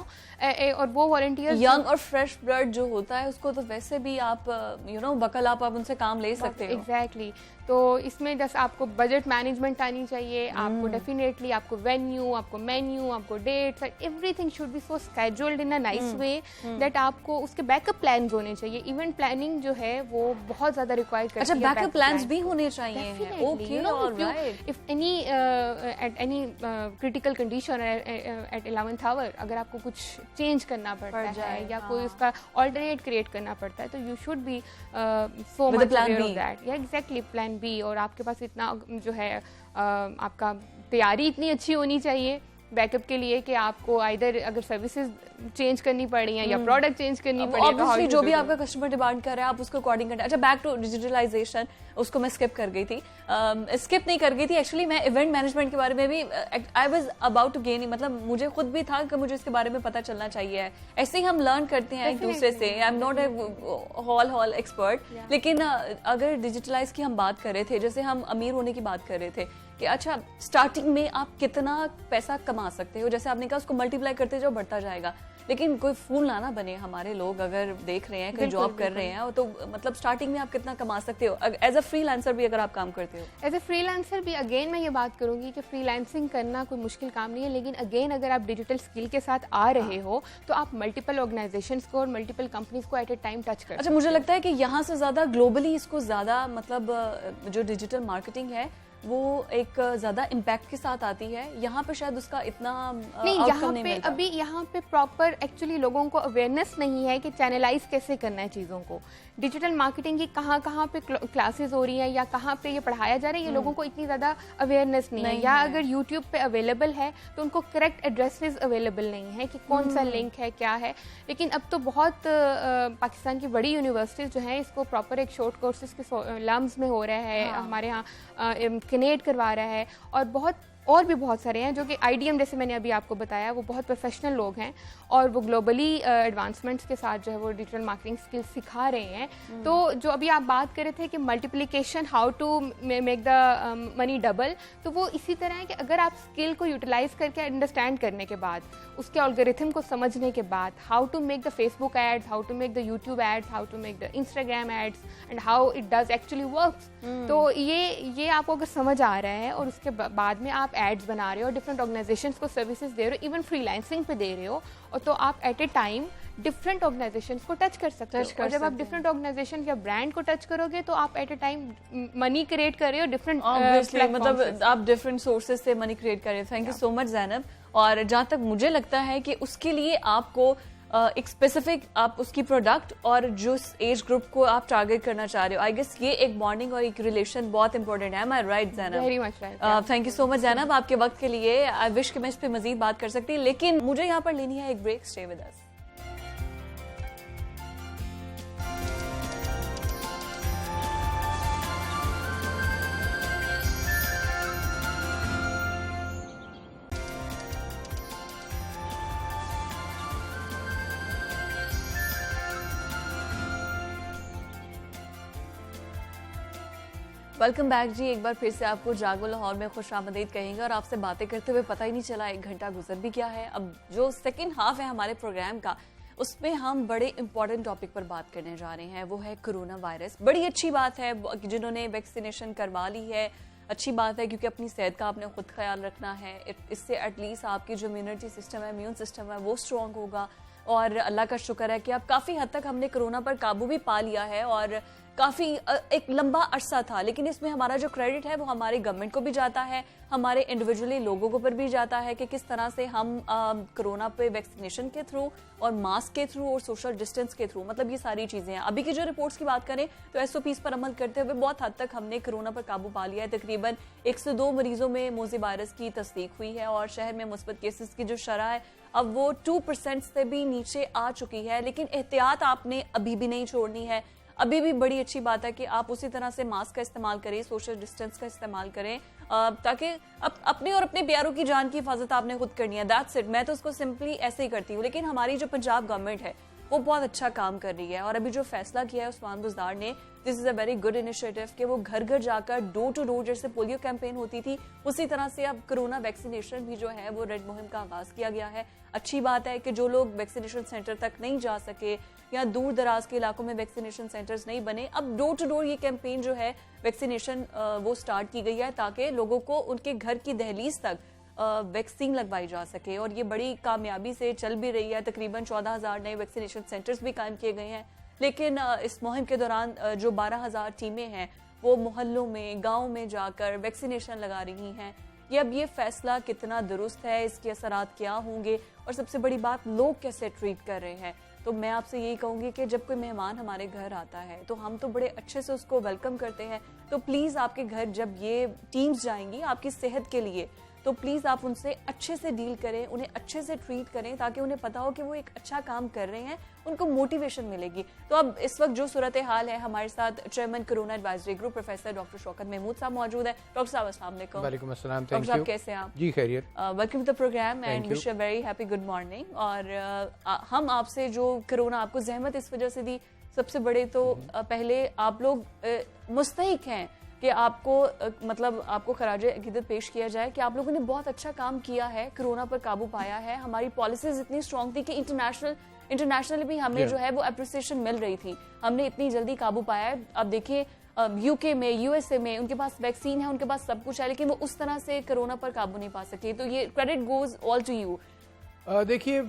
S3: और वो वॉलंटियर्स
S1: यंग और फ्रेश ब्लड जो होता है उसको तो वैसे भी आप यू नो बकल आप उनसे काम ले सकते हो।
S3: एग्जैक्टली। तो इसमें जैसे आपको बजट मैनेजमेंट आनी चाहिए, आपको डेफिनेटली आपको वेन्यू, आपको मेन्यू, आपको dates, everything should be so scheduled in a nice way that आपको उसके बैकअप प्लान्स होने चाहिए। इवेंट प्लानिंग जो है वो बहुत ज्यादा रिक्वायर करती है।
S1: अच्छा, बैकअप प्लान्स भी होने चाहिए। Okay, alright.
S3: If any at any critical condition at 11th hour अगर आपको कुछ चेंज करना पड़ता है या कोई उसका ऑल्टरनेट क्रिएट करना पड़ता है, तो you should be so much aware of that. या एग्जैक्टली, प्लान बी। और आपके पास इतना जो है आपका तैयारी इतनी अच्छी होनी चाहिए बैकअप के लिए कि आपको आइदर अगर सर्विसेज चेंज करनी पड़ी हैं या प्रोडक्ट चेंज करनी पड़ी
S1: ऑब्वियसली जो भी आपका कस्टमर डिमांड कर रहा है आप उसको अकॉर्डिंग करना। अच्छा, बैक टू डिजिटलाइजेशन, उसको मैं स्किप कर गई थी, स्किप नहीं कर गई थी एक्चुअली, मैं इवेंट मैनेजमेंट के बारे में भी I was about to gain, मतलब मुझे खुद भी था कि मुझे इसके बारे में पता चलना चाहिए। ऐसे ही हम लर्न करते हैं एक दूसरे से, I am not a hall expert, लेकिन अगर डिजिटलाइज की हम बात कर रहे थे, जैसे हम अमीर होने की बात कर रहे थे कि अच्छा स्टार्टिंग में आप कितना पैसा कमा सकते हो, जैसे आपने कहा उसको मल्टीप्लाई करते जाओ बढ़ता जाएगा, लेकिन कोई फूल ना ना बने हमारे लोग अगर देख रहे हैं कोई जॉब कर रहे हैं तो मतलब स्टार्टिंग में आप कितना कमा सकते हो एज अ फ्रीलांसर भी अगर आप काम करते हो।
S3: एज अ फ्रीलांसर भी अगेन मैं ये बात करूंगी कि फ्रीलांसिंग करना कोई मुश्किल काम नहीं है, लेकिन अगेन अगर आप डिजिटल स्किल के साथ आ रहे हो तो आप मल्टीपल ऑर्गेनाइजेशंस को और मल्टीपल कंपनीज को एट ए टाइम टच कर।
S1: अच्छा, मुझे लगता है कि यहाँ से ज्यादा ग्लोबली इसको ज्यादा मतलब जो डिजिटल मार्केटिंग है वो एक ज्यादा इम्पैक्ट के साथ आती है, यहाँ पे शायद उसका इतना
S3: नहीं, यहाँ पे अभी यहाँ पे प्रॉपर एक्चुअली लोगों को अवेयरनेस नहीं है कि चैनलाइज कैसे करना है चीज़ों को। डिजिटल मार्केटिंग की कहाँ पे क्लासेस हो रही हैं या कहाँ पे ये पढ़ाया जा रहा है, ये लोगों को इतनी ज़्यादा अवेयरनेस नहीं है, या अगर यूट्यूब पे अवेलेबल है तो उनको करेक्ट एड्रेसेस अवेलेबल नहीं है कि कौन सा लिंक है क्या है। लेकिन अब तो बहुत पाकिस्तान की बड़ी यूनिवर्सिटीज़ जो हैं इसको प्रॉपर एक शॉर्ट कोर्सेज के लम्स में हो रहा है, हमारे यहाँ कनेक्ट करवा रहा है, और भी बहुत सारे हैं जो कि IDM जैसे मैंने अभी आपको बताया वो बहुत प्रोफेशनल लोग हैं और वो ग्लोबली एडवांसमेंट्स के साथ जो है वो डिजिटल मार्केटिंग स्किल्स सिखा रहे हैं। तो जो अभी आप बात कर रहे थे कि multiplication, how to make the money double, तो वो इसी तरह है कि अगर आप स्किल को यूटिलाइज करके अंडरस्टैंड करने के बाद, उसके एल्गोरिथम को समझने के बाद, how to make the Facebook ads, how to make the YouTube ads, how to make the Instagram ads and how it does actually works, तो ये आपको अगर समझ आ रहा है और उसके बाद में आप एड्स बना रहे हो, डिफरेंट ऑर्गेनाइजेशंस को सर्विसेज दे रहे हो, इवन फ्रीलांसिंग पे दे रहे हो, और तो आप at a time different organisations को टच कर सकते हो। और जब आप डिफरेंट ऑर्गेनाइजेशन या ब्रांड को टच करोगे तो आप at a time money create कर रहे हो डिफरेंट,
S1: मतलब आप डिफरेंट सोर्सेज से मनी क्रिएट कर रहे हो। Thank you so much Zainab. और जहाँ तक मुझे लगता है कि उसके लिए आपको एक स्पेसिफिक आप उसकी प्रोडक्ट और जो एज ग्रुप को आप टारगेट करना चाह रहे हो, आई गेस ये एक बॉन्डिंग और एक रिलेशन बहुत इंपॉर्टेंट है। I right Zainab?
S3: Very much right.
S1: Thank you so much Zainab आपके वक्त के लिए। आई विश कि मैं इस पे मजीद बात कर सकती, लेकिन मुझे यहाँ पर लेनी है एक break. Stay with us. Welcome back जी। एक बार फिर से आपको जागो लाहौर में खुशामदीद कहेंगे और आपसे बातें करते हुए पता ही नहीं चला 1 घंटा गुजर भी गया है। अब जो सेकंड हाफ है हमारे प्रोग्राम का, उसमें हम बड़े इंपॉर्टेंट टॉपिक पर बात करने जा रहे हैं, वो है कोरोना वायरस। बड़ी अच्छी बात है जिन्होंने वैक्सीनेशन करवा ली है, अच्छी बात है क्योंकि अपनी सेहत का आपने खुद ख्याल रखना है। इससे एटलीस्ट आपकी जो इम्यूनिटी सिस्टम है, इम्यून सिस्टम है, वो स्ट्रॉन्ग होगा। और अल्लाह का शुक्र है कि अब काफ़ी हद तक हमने कोरोना पर काबू भी पा लिया है और काफ़ी एक लंबा अरसा था, लेकिन इसमें हमारा जो क्रेडिट है वो हमारे गवर्नमेंट को भी जाता है, हमारे इंडिविजुअली लोगों को पर भी जाता है कि किस तरह से हम कोरोना पे वैक्सीनेशन के थ्रू और मास्क के थ्रू और सोशल डिस्टेंस के थ्रू, मतलब ये सारी चीज़ें हैं। अभी की जो रिपोर्ट्स की बात करें तो SOPs पर अमल करते हुए बहुत हद तक हमने कोरोना पर काबू पा लिया है। तकरीबन 102 मरीजों में मोज़ी वायरस की तस्दीक हुई है और शहर में मुस्बत केसेस की जो शरह है अब वो 2% से भी नीचे आ चुकी है। लेकिन एहतियात आपने अभी भी नहीं छोड़नी है। अभी भी बड़ी अच्छी बात है कि आप उसी तरह से मास्क का इस्तेमाल करें, सोशल डिस्टेंस का इस्तेमाल करें, ताकि अपने और अपने प्यारों की जान की हिफाजत आपने खुद करनी है। That's it. मैं तो उसको सिंपली ऐसे ही करती हूँ। लेकिन हमारी जो पंजाब गवर्नमेंट है वो बहुत अच्छा काम कर रही है और अभी जो फैसला किया है उस्मान बुज़दार ने, this is a very good initiative कि वो घर घर जाकर डोर टू डोर, जैसे पोलियो कैंपेन होती थी उसी तरह से अब कोरोना वैक्सीनेशन भी जो है वो रेड मुहिम का आगाज किया गया है। अच्छी बात है कि जो लोग वैक्सीनेशन सेंटर तक नहीं जा सके या दूर दराज के इलाकों में वैक्सीनेशन सेंटर्स नहीं बने, अब डोर टू डोर ये कैंपेन जो है वैक्सीनेशन वो स्टार्ट की गई है ताकि लोगों को उनके घर की दहलीज तक वैक्सीन लगवाई जा सके और ये बड़ी कामयाबी से चल भी रही है। तकरीबन 14,000 नए वैक्सीनेशन सेंटर्स भी कायम किए गए हैं। लेकिन इस मुहिम के दौरान जो 12,000 टीमें हैं वो मोहल्लों में, गाँव में जाकर वैक्सीनेशन लगा रही हैं। अब ये फैसला कितना दुरुस्त है, इसके असरात क्या होंगे और सबसे बड़ी बात लोग कैसे ट्रीट कर रहे हैं। तो मैं आपसे यही कहूँगी कि जब कोई मेहमान हमारे घर आता है तो हम तो बड़े अच्छे से उसको वेलकम करते हैं। तो प्लीज़ आपके घर जब ये टीम्स जाएंगी आपकी सेहत के लिए, तो प्लीज आप उनसे अच्छे से डील करें, उन्हें अच्छे से ट्रीट करें, ताकि उन्हें पता हो कि वो एक अच्छा काम कर रहे हैं, उनको मोटिवेशन मिलेगी। तो अब इस वक्त जो सूरत हाल है, हमारे साथ chairman corona advisory group professor doctor Shaukat Mahmood साहब मौजूद है। डॉक्टर साहब अस्सलाम वालेकुम।
S4: वालेकुम अस्सलाम,
S1: डॉक्टर साहब कैसे हैं आप?
S4: जी खैरियत।
S1: Welcome to the programme and wish you very happy good morning. और हम आपसे जो कोरोना आपको जहमत इस वजह से दी, सबसे बड़े तो पहले आप लोग मुस्तहिक हैं कि आपको मतलब आपको खराजे अकीदत पेश किया जाए कि आप लोगों ने बहुत अच्छा काम किया है, कोरोना पर काबू पाया है। हमारी पॉलिसीज इतनी स्ट्रॉन्ग थी कि इंटरनेशनली भी हमें जो है वो अप्रिसिएशन मिल रही थी, हमने इतनी जल्दी काबू पाया है। अब देखिए यूके में, यूएसए में उनके पास वैक्सीन है, उनके पास सब कुछ है, लेकिन वो उस तरह से कोरोना पर काबू नहीं पा सके। तो ये credit goes all to you.
S4: देखिए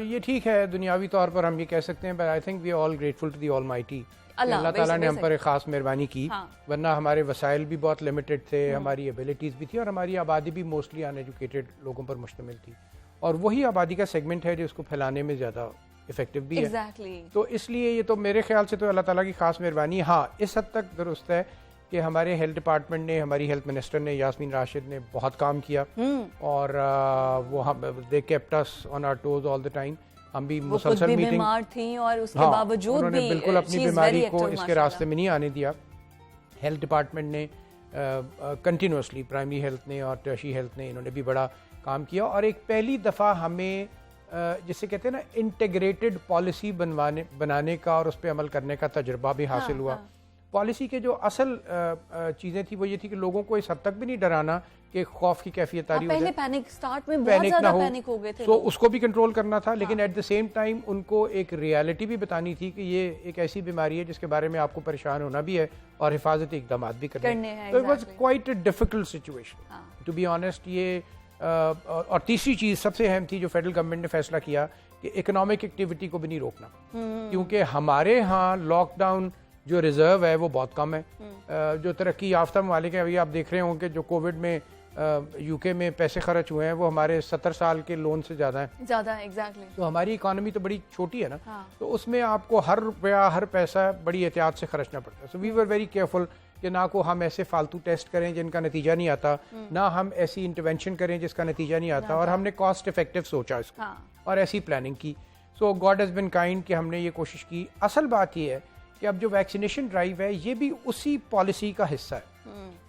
S4: ये ठीक है, दुनियावी तौर पर हम ये कह सकते हैं, but I think we are all grateful to the almighty. अल्लाह ताला ने हम पर एक खास मेहरबानी की। वरना हमारे वसाइल भी बहुत लिमिटेड थे, हमारी एबिलिटीज़ भी थी, और हमारी आबादी भी मोस्टली अनएजुकेटेड लोगों पर मुश्तमिल थी, और वही आबादी का सेगमेंट है जो इसको फैलाने में ज़्यादा इफेक्टिव भी है। तो इसलिए ये तो मेरे ख्याल से तो अल्लाह ताला की खास मेहरबानी। हाँ, इस हद तक दुरुस्त है कि हमारे हेल्थ डिपार्टमेंट ने, हमारी हेल्थ मिनिस्टर ने, यास्मीन राशिद ने बहुत काम किया, और वो हम they kept us on our toes all the time. हम भी मुसलसल मीटिंग
S1: बीमार थी और उसके बावजूद
S4: उन्होंने बिल्कुल अपनी बीमारी को इसके रास्ते में नहीं आने दिया। हेल्थ डिपार्टमेंट ने कंटिन्यूसली, प्राइमरी हेल्थ ने और टर्शियरी हेल्थ ने, इन्होंने भी बड़ा काम किया, और एक पहली दफ़ा हमें जिसे कहते हैं ना इंटीग्रेटेड पॉलिसी बनाने का और उस पर अमल करने का तजुर्बा भी हासिल हुआ। पॉलिसी के जो असल चीज़ें थी वो ये थी कि लोगों को इस हद तक भी नहीं डराना कि खौफ की कैफियत तारी हो जाए,
S1: पैनिक स्टार्ट में बहुत ज़्यादा पैनिक हो गए थे,
S4: तो उसको भी कंट्रोल करना था। लेकिन एट द सेम टाइम उनको एक रियलिटी भी बतानी थी कि ये एक ऐसी बीमारी है जिसके बारे में आपको परेशान होना भी है और हिफाजती इकदाम भी करने हैं। तो it was quite a difficult situation to be honest. ये और तीसरी चीज़ सबसे अहम थी जो फेडरल गवर्नमेंट ने फैसला किया कि इकोनॉमिक एक्टिविटी को भी नहीं रोकना, क्योंकि हमारे यहाँ लॉकडाउन जो रिजर्व है वो बहुत कम है। जो तरक्की याफ्ता ममालिक हैं, अभी आप देख रहे होंगे जो कोविड में यूके में पैसे खर्च हुए हैं वो हमारे 70 साल के लोन से ज़्यादा है।
S1: एग्जैक्टली।
S4: तो हमारी इकोनॉमी तो बड़ी छोटी है ना, तो उसमें आपको हर रुपया, हर पैसा बड़ी एहतियात से खर्चना पड़ता है। So we were very careful कि ना को हम ऐसे फालतू टेस्ट करें जिनका नतीजा नहीं आता, ना हम ऐसी इंटरवेंशन करें जिसका नतीजा नहीं आता, और हमने कॉस्ट इफेक्टिव सोचा इसको और ऐसी प्लानिंग की। सो गॉड हैज़ बिन काइंड कि हमने ये कोशिश की। असल बात ये है कि अब जो वैक्सीनेशन ड्राइव है ये भी उसी पॉलिसी का हिस्सा है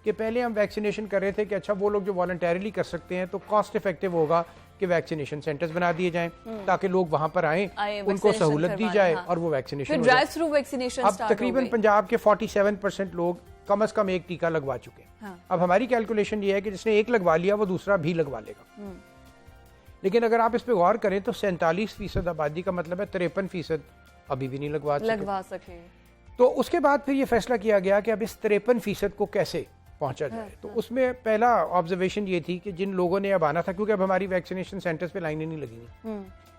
S4: कि पहले हम वैक्सीनेशन कर रहे थे कि अच्छा वो लोग जो वॉलंटरीली कर सकते हैं तो कॉस्ट इफेक्टिव होगा कि वैक्सीनेशन सेंटर्स बना दिए जाएं ताकि लोग वहां पर आएं, उनको सहूलत दी जाए और वो वैक्सीनेशन
S1: ड्राइव थ्रू वैक्सीनेशन।
S4: अब तकरीबन पंजाब के 47% लोग कम से कम एक टीका लगवा चुके हैं। अब हमारी कैलकुलेशन ये है कि जिसने एक लगवा लिया वो दूसरा भी लगवा लेगा। लेकिन अगर आप इस पे गौर करें तो 47% आबादी का मतलब है 53% अभी भी नहीं लगवा सके। तो उसके बाद फिर ये फैसला किया गया कि अब इस 53% को कैसे पहुंचा जाए। तो उसमें पहला ऑब्जर्वेशन ये थी कि जिन लोगों ने अब आना था, क्योंकि अब हमारी वैक्सीनेशन सेंटर्स पे लाइनें नहीं लगेंगी,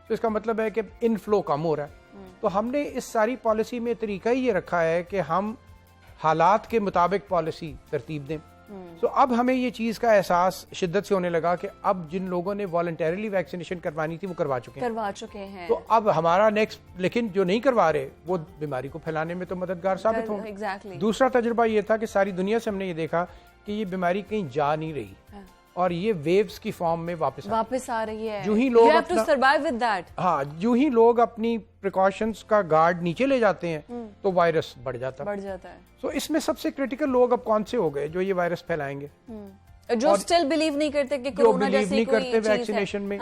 S4: तो इसका मतलब है कि इनफ्लो कम हो रहा है। तो हमने इस सारी पॉलिसी में तरीका ही ये रखा है कि हम हालात के मुताबिक पॉलिसी तरतीब दें। तो अब हमें ये चीज़ का एहसास शिद्दत से होने लगा कि अब जिन लोगों ने वॉलंटरीली वैक्सीनेशन करवानी थी वो करवा चुके हैं। तो अब हमारा नेक्स्ट, लेकिन जो नहीं करवा रहे वो बीमारी को फैलाने में तो मददगार साबित होंगे। दूसरा तजुर्बा ये था कि सारी दुनिया से हमने ये देखा कि ये बीमारी कहीं जा नहीं रही और ये वेव्स की फॉर्म में वापस आ रही है। जो ही लोग जो ही लोग अपनी प्रिकॉशंस का गार्ड नीचे ले जाते हैं तो वायरस बढ़ जाता है। तो इसमें सबसे क्रिटिकल लोग अब कौन से हो गए जो ये वायरस फैलाएंगे,
S1: जो स्टिल बिलीव नहीं करते कि कोरोना जैसी कोई चीज है
S4: वैक्सीनेशन में।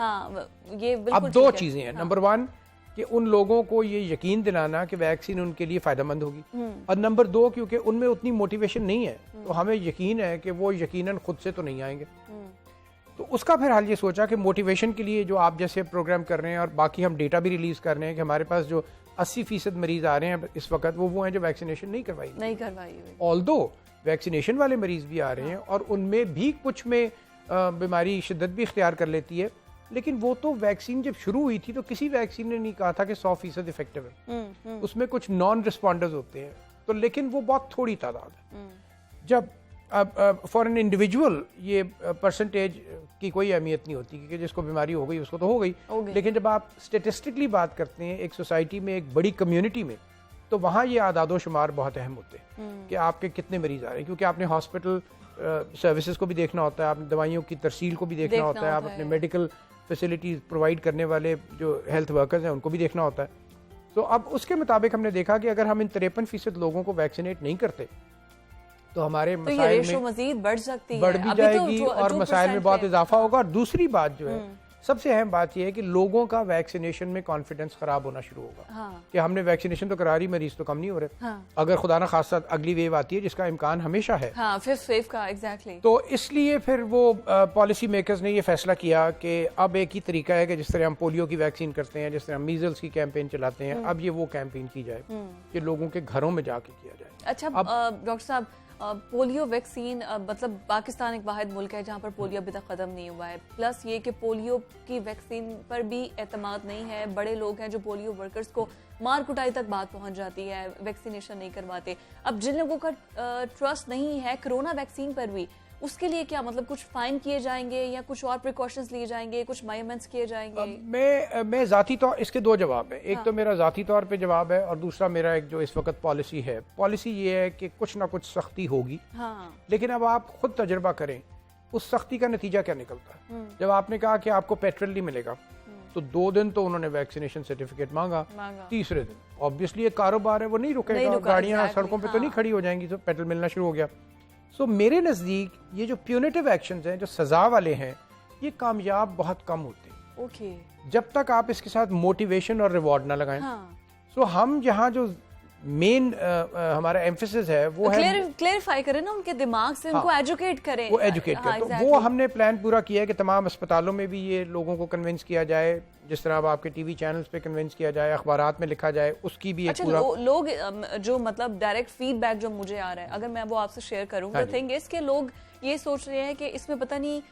S1: ये
S4: अब दो चीजें हैं। नंबर 1 कि उन लोगों को ये यकीन दिलाना कि वैक्सीन उनके लिए फायदेमंद होगी, और नंबर 2 क्योंकि उनमें उतनी मोटिवेशन नहीं है तो हमें यकीन है कि वो यकीनन खुद से तो नहीं आएंगे। तो उसका फिर हाल ये सोचा कि मोटिवेशन के लिए जो आप जैसे प्रोग्राम कर रहे हैं और बाकी हम डेटा भी रिलीज कर रहे हैं कि हमारे पास जो 80% मरीज आ रहे हैं इस वक्त वो हैं जो वैक्सीनेशन नहीं करवाई। ऑल्दो वैक्सीनेशन वाले मरीज भी आ रहे हैं और उनमें भी कुछ में बीमारी शिद्दत भी इख्तियार कर लेती है, लेकिन वो तो वैक्सीन जब शुरू हुई थी तो किसी वैक्सीन ने नहीं कहा था कि 100% इफेक्टिव है। उसमें कुछ नॉन रिस्पॉन्डर्स होते हैं, तो लेकिन वो बहुत थोड़ी तादाद है। जब फॉर एन इंडिविजुअल ये परसेंटेज की कोई अहमियत नहीं होती क्योंकि जिसको बीमारी हो गई उसको तो हो गई, लेकिन जब आप स्टेटिस्टिकली बात करते हैं एक सोसाइटी में, एक बड़ी कम्युनिटी में, तो वहाँ ये आदादो शुमार बहुत अहम होते हैं कि आपके कितने मरीज आ रहे हैं, क्योंकि आपने हॉस्पिटल सर्विसेज को भी देखना होता है, आपने दवाइयों की तरसील को भी देखना होता है, आप अपने मेडिकल फैसिलिटीज़ प्रोवाइड करने वाले जो हेल्थ वर्कर्स हैं उनको भी देखना होता है। तो अब उसके मुताबिक हमने देखा कि अगर हम इन 53% लोगों को वैक्सीनेट नहीं करते तो हमारे मसाइल में
S1: मजीद बढ़ सकती है,
S4: बढ़ भी जाएगी और मसाइल में बहुत इजाफा होगा। और दूसरी बात जो है सबसे अहम बात यह है कि लोगों का वैक्सीनेशन में कॉन्फिडेंस खराब होना शुरू होगा।
S1: हाँ।
S4: कि हमने वैक्सीनेशन तो करा रही, मरीज तो कम नहीं हो रहे।
S1: हाँ।
S4: अगर खुदा ना खासा अगली वेव आती है जिसका इम्कान हमेशा है,
S1: हाँ, फिफ्थ वेव का, एग्जैक्टली।
S4: तो इसलिए फिर वो पॉलिसी मेकर्स ने ये फैसला किया कि अब एक ही तरीका है कि जिस तरह हम पोलियो की वैक्सीन करते हैं, जिस तरह हम मीजल्स की कैंपेन चलाते हैं, अब ये वो कैंपेन की जाए कि लोगों के घरों में जाके किया जाए।
S1: अच्छा डॉक्टर साहब, पोलियो वैक्सीन, मतलब पाकिस्तान एक वाहिद मुल्क है जहाँ पर पोलियो अभी तक ख़त्म नहीं हुआ है, प्लस ये कि पोलियो की वैक्सीन पर भी एतमाद नहीं है। बड़े लोग हैं जो पोलियो वर्कर्स को मार कुटाई तक बात पहुँच जाती है, वैक्सीनेशन नहीं करवाते। अब जिन लोगों का ट्रस्ट नहीं है कोरोना वैक्सीन पर भी, उसके लिए क्या मतलब कुछ फाइन किए जाएंगे या कुछ और प्रिकॉशंस लिए जाएंगे, कुछ मेजरमेंट्स किए जाएंगे?
S4: मैं जाती तौर, इसके दो जवाब है। एक तो मेरा जाती तौर पे जवाब है और दूसरा मेरा एक जो इस वक्त पॉलिसी है। पॉलिसी ये है कि कुछ ना कुछ सख्ती होगी, लेकिन अब आप खुद तजुर्बा करें उस सख्ती का नतीजा क्या निकलता है। जब आपने कहा कि आपको पेट्रोल नहीं मिलेगा तो 2 दिन तो उन्होंने वैक्सीनेशन सर्टिफिकेट मांगा, तीसरे दिन ऑब्वियसली एक कारोबार है वो नहीं रुकेगा, गाड़ियां सड़कों पे तो नहीं खड़ी हो जाएंगी, तो पेट्रोल मिलना शुरू हो गया। सो मेरे नज़दीक ये जो प्यूनिटिव एक्शंस हैं, जो सजा वाले हैं, ये कामयाब बहुत कम होते हैं।
S1: ओके।
S4: जब तक आप इसके साथ मोटिवेशन और रिवॉर्ड ना लगाएं। सो हम जहाँ जो मेन हमारा एम्फेसिस है वो है
S1: क्लेरिफाई करें ना उनके दिमाग से, उनको एजुकेट करें,
S4: वो एजुकेट करें। तो वो हमने प्लान पूरा किया है कि तमाम अस्पतालों में भी ये लोगों को कन्विंस किया जाए, जिस तरह अब आपके टीवी चैनल्स पे कन्विंस किया जाए, अखबारात में लिखा जाए, उसकी भी एक पूरा
S1: लोग जो मतलब डायरेक्ट फीडबैक जो मुझे आ रहा है, अगर मैं वो आपसे शेयर करूँ, द थिंग इज के लोग ये सोच रहे हैं कि इसमें पता नहीं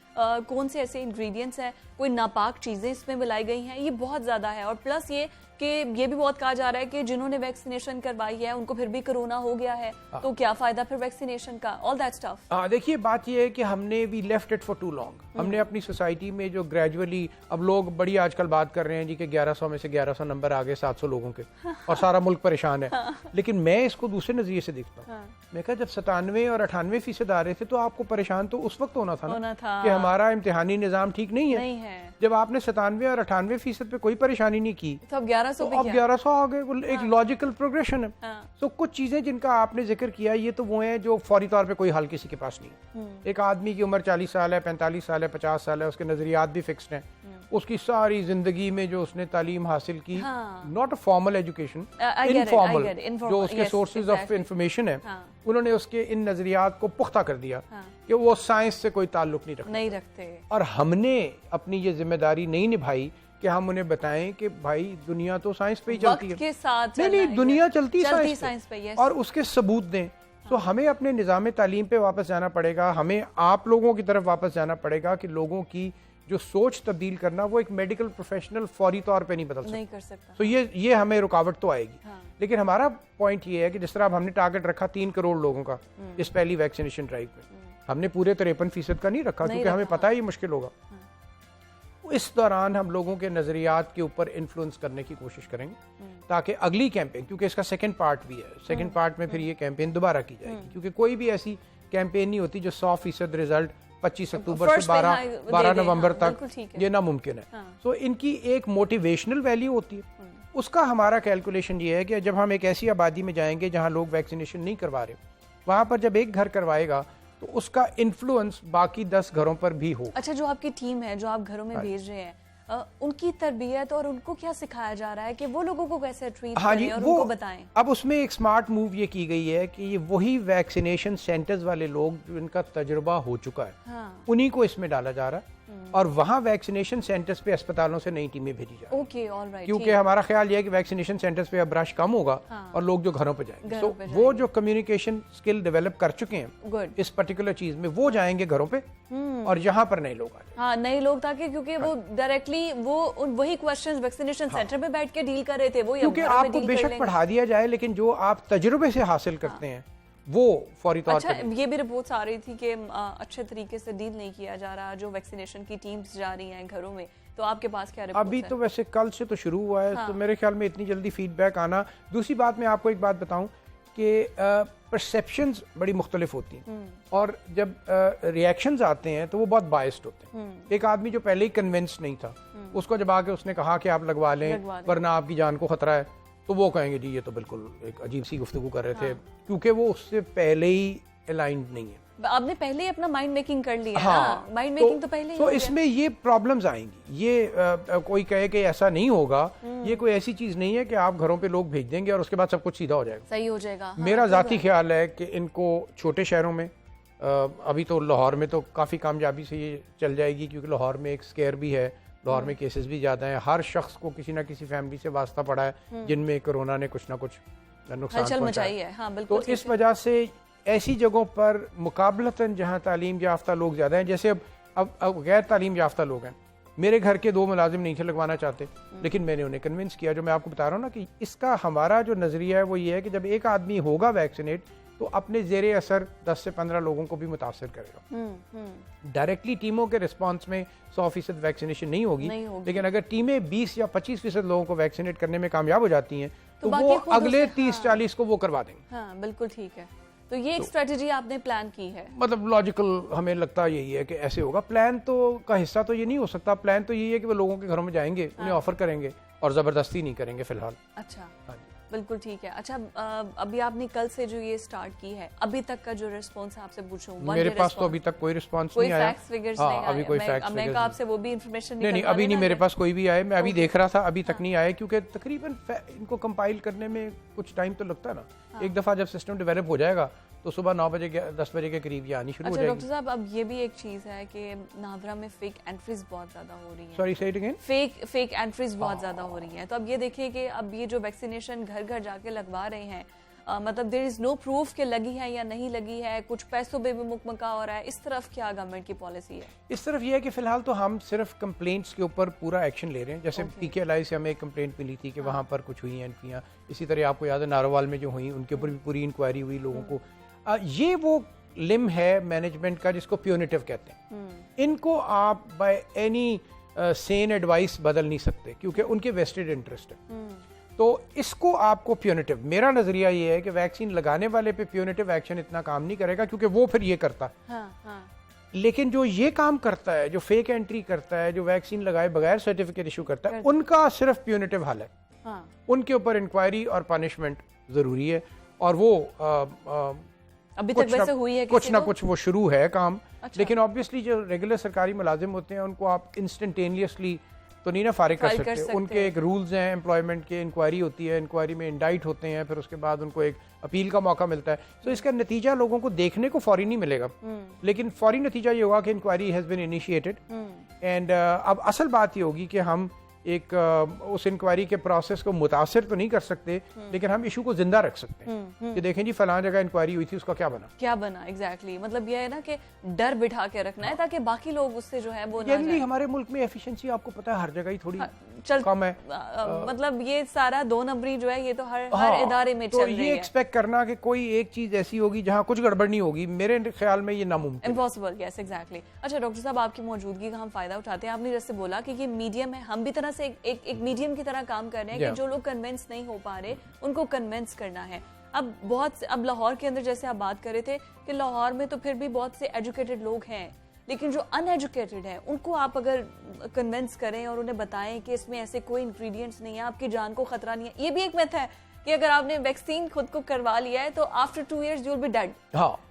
S1: कौन से ऐसे इंग्रेडिएंट्स हैं, कोई नापाक चीजें इसमें मिलाई गई हैं, ये बहुत ज्यादा है। और प्लस ये भी बहुत कहा जा रहा है कि जिन्होंने वैक्सीनेशन करवाई है उनको फिर भी कोरोना हो गया है, तो क्या फायदा फिर वैक्सीनेशन का, ऑल दैट स्टफ।
S4: देखिए बात ये है कि हमने we left it for too long. हमने अपनी सोसाइटी में जो ग्रेजुअली, अब लोग बड़ी आजकल बात कर रहे हैं जी कि 1100 में से 1100 नंबर आ गए 700 लोगों के और सारा मुल्क परेशान है। लेकिन मैं इसको दूसरे नजरिए से देखता हूँ। मैं कहा जब 97 और 98% आ रहे थे तो आपको परेशान तो उस वक्त होना था ना कि हमारा इम्तिहानी निजाम ठीक नहीं है। जब आपने 97 और 98% पे कोई परेशानी नहीं की तो अब 1100 आ गए। एक लॉजिकल प्रोग्रेशन है। तो कुछ चीजें जिनका आपने जिक्र किया, ये तो वो हैं जो फौरी तौर पे कोई हल किसी के पास नहीं। एक आदमी की उम्र 40 साल है, 45 साल है, 50 साल है, उसके नजरियात भी फिक्स्ड हैं, उसकी सारी जिंदगी में जो उसने तालीम हासिल की, not a formal education, informal, जो उसके सोर्सेज ऑफ इंफॉर्मेशन है, उन्होंने उसके इन नजरियात को पुख्ता कर दिया कि वो साइंस से कोई ताल्लुक नहीं रखते। और हमने अपनी ये जिम्मेदारी नहीं निभाई कि हम उन्हें बताएं कि भाई दुनिया तो साइंस पे ही चलती है,
S1: के साथ
S4: नहीं दुनिया चलती साइंस पे, और उसके सबूत दें। तो हमें अपने निज़ाम तालीम पे वापस जाना पड़ेगा, हमें आप लोगों की तरफ वापस जाना पड़ेगा कि लोगों की जो सोच तब्दील करना, वो एक मेडिकल प्रोफेशनल फौरी तौर पे नहीं बदल सकता। तो ये हमें रुकावट तो आएगी। लेकिन हमारा पॉइंट ये है कि जिस तरह अब हमने टारगेट रखा 3 करोड़ लोगों का इस पहली वैक्सीनेशन ड्राइव में, हमने पूरे 53% का नहीं रखा क्योंकि हमें पता है ये मुश्किल होगा। इस दौरान हम लोगों के नजरियात के ऊपर इन्फ्लुएंस करने की कोशिश करेंगे ताकि अगली कैंपेन, क्योंकि इसका सेकंड पार्ट भी है, सेकंड पार्ट में फिर ये कैंपेन दोबारा की जाएगी, क्योंकि कोई भी ऐसी कैंपेन नहीं होती जो 100% रिजल्ट 25 अक्टूबर से 12 नवंबर तक, ये नामुमकिन है। तो इनकी एक मोटिवेशनल वैल्यू होती है। उसका हमारा कैलकुलेशन ये है कि जब हम एक ऐसी आबादी में जाएंगे जहां लोग वैक्सीनेशन नहीं करवा रहे, वहां पर जब एक घर करवाएगा तो उसका इन्फ्लुएंस बाकी 10 घरों पर भी हो।
S1: अच्छा, जो आपकी टीम है, जो आप घरों में भेज रहे हैं, उनकी तरबियत और उनको क्या सिखाया जा रहा है कि वो लोगों को कैसे ट्रीट करें और उनको बताएं?
S4: अब उसमें एक स्मार्ट मूव ये की गई है कि ये वही वैक्सीनेशन सेंटर्स वाले लोग जिनका तजुर्बा हो चुका है, उन्हीं को इसमें डाला जा रहा है और वहाँ वैक्सीनेशन सेंटर्स पे अस्पतालों से नई टीमें भेजी जा रही है। क्योंकि हमारा ख्याल ये है कि वैक्सीनेशन सेंटर्स पे अब रश कम होगा और लोग जो घरों पे जाएंगे, तो वो जो कम्युनिकेशन स्किल डेवलप कर चुके हैं इस पर्टिकुलर चीज में, वो जाएंगे घरों पे और यहाँ पर नए लोग
S1: हाँ, नए लोग, ताकि क्योंकि वो डायरेक्टली वही क्वेश्चंस वैक्सीनेशन सेंटर में बैठ के डील कर रहे थे, वो
S4: क्योंकि आपको बेशक पढ़ा दिया जाए लेकिन जो आप तजुर्बे से हासिल करते हैं वो फौरी तौर
S1: पर। अच्छा, ये भी रिपोर्ट्स आ रही थी कि अच्छे तरीके से डील नहीं किया जा रहा, जो वैक्सीनेशन की टीम्स जा रही हैं घरों में, तो आपके पास क्या रिपोर्ट्स
S4: अभी है? तो वैसे कल से तो शुरू हुआ है, तो मेरे ख्याल में इतनी जल्दी फीडबैक आना। दूसरी बात मैं आपको एक बात बताऊं कि परसेप्शंस बड़ी मुख्तलिफ होती हैं और जब रिएक्शंस आते हैं तो वो बहुत बायस्ड होते हैं। एक आदमी जो पहले ही कन्विंस नहीं था, उसको जब आके उसने कहा कि आप लगवा लें वरना आपकी जान को खतरा है, तो वो कहेंगे जी ये तो बिल्कुल एक अजीब सी गुफ्तगू कर रहे थे, क्योंकि वो उससे पहले ही अलाइंड नहीं है।
S1: आपने पहले ही अपना माइंड मेकिंग कर लिया।
S4: हाँ,
S1: माइंड मेकिंग तो पहले ही हो
S4: इसमें ये प्रॉब्लम्स आएंगी। ये कोई कहे कि ऐसा नहीं होगा, ये कोई ऐसी चीज नहीं है कि आप घरों पे लोग भेज देंगे और उसके बाद सब कुछ सीधा हो जाएगा,
S1: सही हो जाएगा।
S4: मेरा जाती ख्याल है कि इनको छोटे शहरों में, अभी तो लाहौर में तो काफ़ी कामयाबी से ये चल जाएगी, क्योंकि लाहौर में एक स्केयर भी है, लाहौर में केसेस भी ज़्यादा हैं, हर शख्स को किसी ना किसी फैमिली से वास्ता पड़ा है जिनमें कोरोना ने कुछ ना कुछ नुकसान पहुंचाया है।
S1: हाँ, बिल्कुल।
S4: तो इस वजह से ऐसी जगहों पर मुकाबलतन जहाँ तालीम याफ्ता लोग ज़्यादा हैं, जैसे अब गैर तालीम याफ्ता लोग हैं, मेरे घर के 2 मुलाजिम नहीं थे लगवाना चाहते, लेकिन मैंने उन्हें कन्विंस किया। जो मैं आपको बता रहा हूँ ना कि इसका हमारा जो नज़रिया है वो ये है कि जब एक आदमी होगा वैक्सीनेट तो अपने ज़ेरे असर 10 से 15 लोगों को भी मुतासर करेगा। डायरेक्टली टीमों के रिस्पांस में 100% वैक्सीनेशन नहीं होगी, लेकिन अगर टीमें 20 या 25% लोगों को वैक्सीनेट करने में कामयाब हो जाती हैं तो वो अगले 30-40 को वो करवा देंगे।
S1: हाँ, बिल्कुल ठीक है। तो ये एक स्ट्रेटजी आपने प्लान की है,
S4: मतलब लॉजिकल हमें लगता यही है कि ऐसे होगा। प्लान तो का हिस्सा तो ये नहीं हो सकता, प्लान तो यही है कि वो लोगों के घरों में जाएंगे, उन्हें ऑफर करेंगे और जबरदस्ती नहीं करेंगे फिलहाल।
S1: अच्छा, बिल्कुल ठीक है। अच्छा, अभी आपने कल से जो ये स्टार्ट की है, अभी तक का जो रिस्पांस आपसे पूछूं,
S4: मेरे पास तो अभी तक कोई रिस्पांस नहीं आया।
S1: फैक्ट्स फिगर्स नहीं आए।
S4: अभी कोई फैक्ट्स
S1: मैं आपसे वो भी इंफॉर्मेशन
S4: नहीं, अभी नहीं मेरे पास कोई भी आए। मैं अभी देख रहा था, अभी तक नहीं आया, क्योंकि तकरीबन इनको कंपाइल करने में कुछ टाइम तो लगता है ना। एक दफा जब सिस्टम डेवलप हो जाएगा तो सुबह 9 बजे 10 बजे के करीब ये आनी शुरू हो जाएगी।
S1: डॉक्टर साहब, अब ये भी एक चीज है कि नादरा में फेक एंट्रीज बहुत ज्यादा हो रही हैं।
S4: सॉरी, से इट अगेन।
S1: फेक एंट्रीज बहुत ज्यादा हो रही हैं। तो अब ये देखिए कि अब ये जो वैक्सीनेशन घर घर जाके लगवा रहे हैं, मतलब देयर इज नो प्रूफ कि लगी है या नहीं लगी है, कुछ पैसों पे भी मुकमका हो रहा है, इस तरफ क्या गवर्नमेंट की पॉलिसी है?
S4: इस तरफ ये है कि फिलहाल तो हम सिर्फ कंप्लेंट्स के ऊपर पूरा एक्शन ले रहे हैं। जैसे PKLI से हमें एक कंप्लेंट मिली थी कि वहाँ पर कुछ हुई एंट्रियाँ, इसी तरह आपको याद है नारोवाल में जो हुई उनके ऊपर भी पूरी इंक्वायरी हुई लोगों को। ये वो लिम है मैनेजमेंट का जिसको प्यूनिटिव कहते हैं। इनको आप बाय एनी सेन एडवाइस बदल नहीं सकते, क्योंकि उनके वेस्टेड इंटरेस्ट है। तो इसको आपको प्यूनिटिव, मेरा नजरिया ये है कि वैक्सीन लगाने वाले पे प्यूनिटिव एक्शन इतना काम नहीं करेगा, क्योंकि वो फिर ये करता है। लेकिन जो ये काम करता है, जो फेक एंट्री करता है, जो वैक्सीन लगाए बगैर सर्टिफिकेट इशू करता है, उनका सिर्फ प्यूनिटिव हल है। उनके ऊपर इंक्वायरी और पनिशमेंट जरूरी है, और वो
S1: अभी तक वैसे हुई है
S4: कुछ ना कुछ वो शुरू है काम। अच्छा। लेकिन ऑब्वियसली जो रेगुलर सरकारी मुलाजिम होते हैं उनको आप इंस्टेंटेनियसली तो नहीं ना फारिग कर सकते। उनके एक रूल्स हैं एम्प्लॉयमेंट के, इंक्वायरी होती है, इंक्वायरी में इंडाइट होते हैं, फिर उसके बाद उनको एक अपील का मौका मिलता है। तो इसका नतीजा लोगों को देखने को फौरी नहीं मिलेगा, लेकिन फौरी नतीजा ये होगा कि inquiry has been initiated. And अब असल बात ये होगी कि हम एक उस इंक्वायरी के प्रोसेस को मुतासिर तो नहीं कर सकते, लेकिन हम इशू को जिंदा रख सकते हैं कि देखें जी फलां जगह इंक्वायरी हुई थी, उसका क्या बना
S1: एग्जैक्टली। मतलब ये है ना कि डर बिठा के रखना है ताकि बाकी लोग उससे जो है वो ना जाए।
S4: हमारे मुल्क में एफिशिएंसी आपको पता है हर जगह ही थोड़ी
S1: कम है। मतलब ये सारा 2 नंबरी जो है ये तो हर इदारे में चल रही है।
S4: ये एक्सपेक्ट करना कि कोई एक चीज ऐसी होगी जहाँ कुछ गड़बड़ नहीं होगी, मेरे ख्याल में ये नामुमकिन,
S1: इम्पॉसिबल। Yes, exactly. अच्छा डॉक्टर साहब, आपकी मौजूदगी का हम फायदा उठाते हैं। आपने जैसे बोला कि ये मीडियम है, हम भी तरह से एक मीडियम की तरह काम कर रहे हैं कि जो लोग कन्विंस नहीं हो पा रहे उनको कन्विंस करना है। अब लाहौर के अंदर जैसे आप बात कर रहे थे कि लाहौर में तो फिर भी बहुत से एजुकेटेड लोग हैं, लेकिन जो अनएजुकेटेड है उनको आप अगर कन्विंस करें और उन्हें बताएं कि इसमें ऐसे कोई इंग्रेडिएंट्स नहीं है, आपकी जान को खतरा नहीं है। ये भी एक मिथ है कि अगर आपने वैक्सीन खुद को करवा लिया है तो after 2 years you will be dead.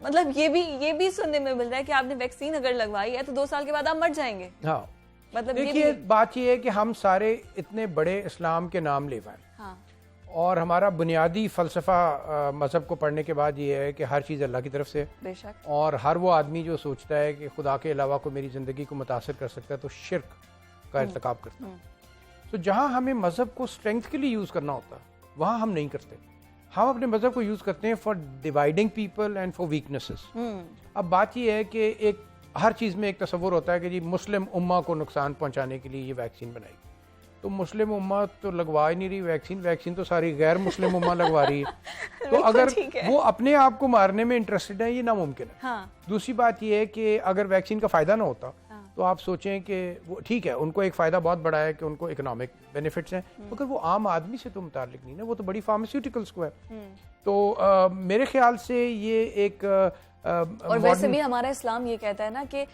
S1: मतलब ये भी सुनने में मिल रहा है कि आपने वैक्सीन अगर लगवाई है तो 2 साल के बाद आप मर जाएंगे।
S4: मतलब देखिए बात ये है कि हम सारे इतने बड़े इस्लाम के नाम ले पाए, और हमारा बुनियादी फलसफा मजहब को पढ़ने के बाद ये है कि हर चीज़ अल्लाह की तरफ से,
S1: बेशक,
S4: और हर वो आदमी जो सोचता है कि खुदा के अलावा को मेरी ज़िंदगी को मुतासर कर सकता है तो शिर्क का इर्तिकाब करता है। तो जहाँ हमें मजहब को स्ट्रेंथ के लिए यूज़ करना होता है वहाँ हम नहीं करते, हम अपने मजहब को यूज़ करते हैं for dividing people and for weaknesses. अब बात यह है कि एक हर चीज़ में एक तस्वुर होता है कि जी मुस्लिम उम्मा को नुकसान पहुंचाने के लिए ये वैक्सीन बनाई, तो मुस्लिम उम्मा तो लगवा ही नहीं रही वैक्सीन तो सारी गैर मुस्लिम उम्मा लगवा रही है। तो अगर वो अपने आप को मारने में इंटरेस्टेड है ये नामुमकिन है। दूसरी बात ये है कि अगर वैक्सीन का फायदा ना होता तो आप सोचें कि वो ठीक है, उनको एक फ़ायदा बहुत बड़ा है कि उनको इकोनॉमिक बेनिफिट्स हैं, मगर वो आम आदमी से तो मुताल्लिक नहीं ना, वो तो बड़ी फार्मास्यूटिकल्स को है। तो मेरे ख्याल से ये एक
S1: और वैसे भी हमारा इस्लाम ये कहता है ना कि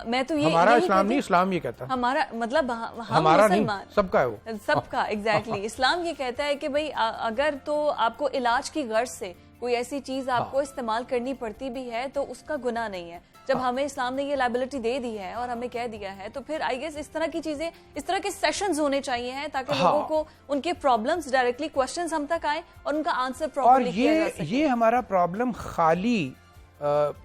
S1: मैं तो ये
S4: हमारा इस्लाम नहीं, इस्लाम ये कहता है,
S1: हमारा मतलब
S4: हमारा नहीं, सबका है वो,
S1: सबका एग्जैक्टली। इस्लाम ये कहता है कि भाई अगर तो आपको इलाज की गर्ज से कोई ऐसी चीज आपको इस्तेमाल करनी पड़ती भी है तो उसका गुनाह नहीं है। जब हमें इस्लाम ने ये लायबिलिटी दे दी है और हमें कह दिया है, तो फिर आई गेस इस तरह की चीजें, इस तरह के सेशंस होने चाहिए हैं ताकि लोगों को उनके प्रॉब्लम्स डायरेक्टली क्वेश्चंस हम तक आए और उनका आंसर प्रॉपर्ली किया जा सके।
S4: ये हमारा प्रॉब्लम खाली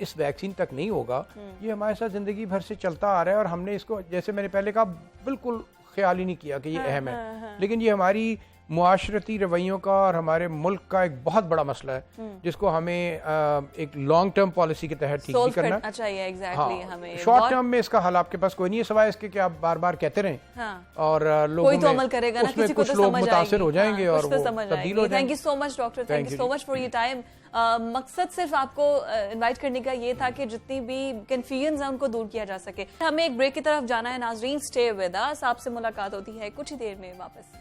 S4: इस वैक्सीन तक नहीं होगा, ये हमारे साथ जिंदगी भर से चलता आ रहा है और हमने इसको, जैसे मैंने पहले कहा, बिल्कुल ख्याल ही नहीं किया कि ये अहम है। लेकिन ये हमारी मुआशरती रवैयों का और हमारे मुल्क का एक बहुत बड़ा मसला है जिसको हमें एक लॉन्ग टर्म पॉलिसी के तहत ठीक भी करना
S1: चाहिए। एग्जैक्टली, हमें
S4: शॉर्ट टर्म में इसका हल आपके पास कोई नहीं है सिवाय इसके कि आप बार बार कहते रहें और लोगों
S1: तो अमल करेगा ना, किसी को तो
S4: लोग मुतासिर हो जाएंगे और वो तब्दील हो जाएंगे।
S1: Thank you so much doctor, thank you so much for your time. मकसद सिर्फ आपको इनवाइट करने का ये था कि जितनी भी कंफ्यूजन है उनको दूर किया जा सके। हमें एक ब्रेक की तरफ जाना है नाजरीन, स्टे विद अस, आपसे मुलाकात होती है कुछ ही देर में वापस।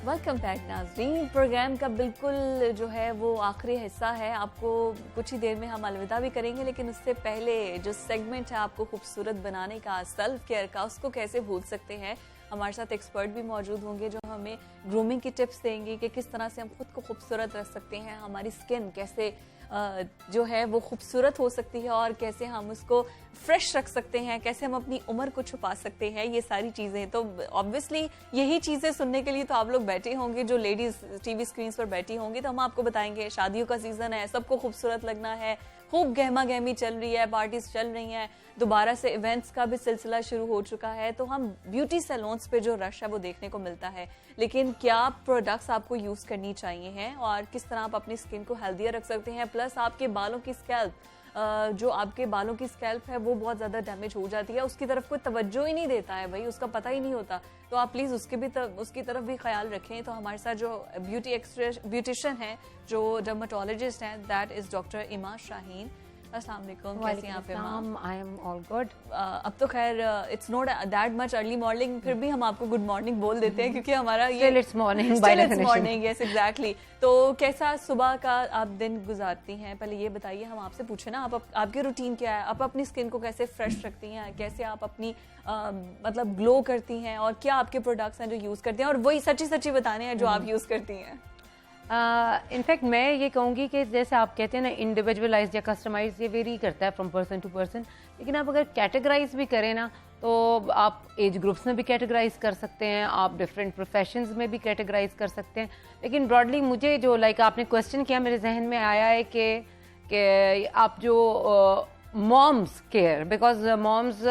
S1: वेलकम बैक नाज़रीन। प्रोग्राम का बिल्कुल जो है वो आखिरी हिस्सा है, आपको कुछ ही देर में हम अलविदा भी करेंगे, लेकिन उससे पहले जो सेगमेंट है आपको खूबसूरत बनाने का, सेल्फ केयर का, उसको कैसे भूल सकते हैं। हमारे साथ एक्सपर्ट भी मौजूद होंगे जो हमें ग्रूमिंग की टिप्स देंगे कि किस तरह से हम खुद को खूबसूरत रख सकते हैं, हमारी स्किन कैसे जो है वो खूबसूरत हो सकती है और कैसे हम उसको फ्रेश रख सकते हैं, कैसे हम अपनी उम्र को छुपा सकते हैं, ये सारी चीज़ें। तो ऑब्वियसली यही चीज़ें सुनने के लिए तो आप लोग बैठे होंगे, जो लेडीज़ टीवी स्क्रीन पर बैठी होंगी। तो हम आपको बताएंगे शादियों का सीज़न है, सबको खूबसूरत लगना है, खूब गहमा गहमी चल रही है, पार्टीज चल रही हैं, दोबारा से इवेंट्स का भी सिलसिला शुरू हो चुका है, तो हम ब्यूटी सैलून्स पे जो रश है वो देखने को मिलता है। लेकिन क्या प्रोडक्ट्स आपको यूज़ करनी चाहिए हैं और किस तरह आप अपनी स्किन को हेल्दियर रख सकते हैं, प्लस आपके बालों की स्कैल्प, जो आपके बालों की स्कैल्प है वो बहुत ज़्यादा डैमेज हो जाती है, उसकी तरफ कोई तवज्जो ही नहीं देता है भाई, उसका पता ही नहीं होता। तो आप प्लीज़ उसकी तरफ भी ख्याल रखें। तो हमारे साथ जो ब्यूटिशियन है, जो डर्मेटोलॉजिस्ट हैं, दैट इज़ डॉक्टर इमा शाहीन। अस्सलाम वालेकुम, कैसी हैं आप इमा?
S5: I am all good.
S1: अब तो खैर it's not that much early morning, फिर भी हम आपको गुड मॉर्निंग बोल देते हैं क्योंकि हमारा ये
S5: इट्स मॉर्निंग।
S1: Yes exactly. तो कैसा सुबह का आप दिन गुजारती हैं, पहले ये बताइए, हम आपसे पूछे ना आपकी रूटीन क्या है, आप अपनी स्किन को कैसे फ्रेश रखती हैं, कैसे आप अपनी मतलब ग्लो करती हैं और क्या आपके प्रोडक्ट्स हैं जो यूज़ करती हैं, और वही सच्ची सच्ची बताने हैं जो आप यूज़ करती हैं।
S5: इनफैक्ट मैं ये कहूँगी कि जैसे आप कहते हैं ना, इंडिविजुअलाइज या कस्टमाइज, ये वेरी करता है फ्रॉम पर्सन टू पर्सन। लेकिन आप अगर कैटेगराइज भी करें ना, तो आप एज ग्रुप्स में भी कैटेगराइज कर सकते हैं, आप डिफरेंट प्रोफेशंस में भी कैटेगराइज कर सकते हैं। लेकिन ब्रॉडली मुझे जो आपने क्वेश्चन किया, मेरे जहन में आया है कि आप जो moms care, because moms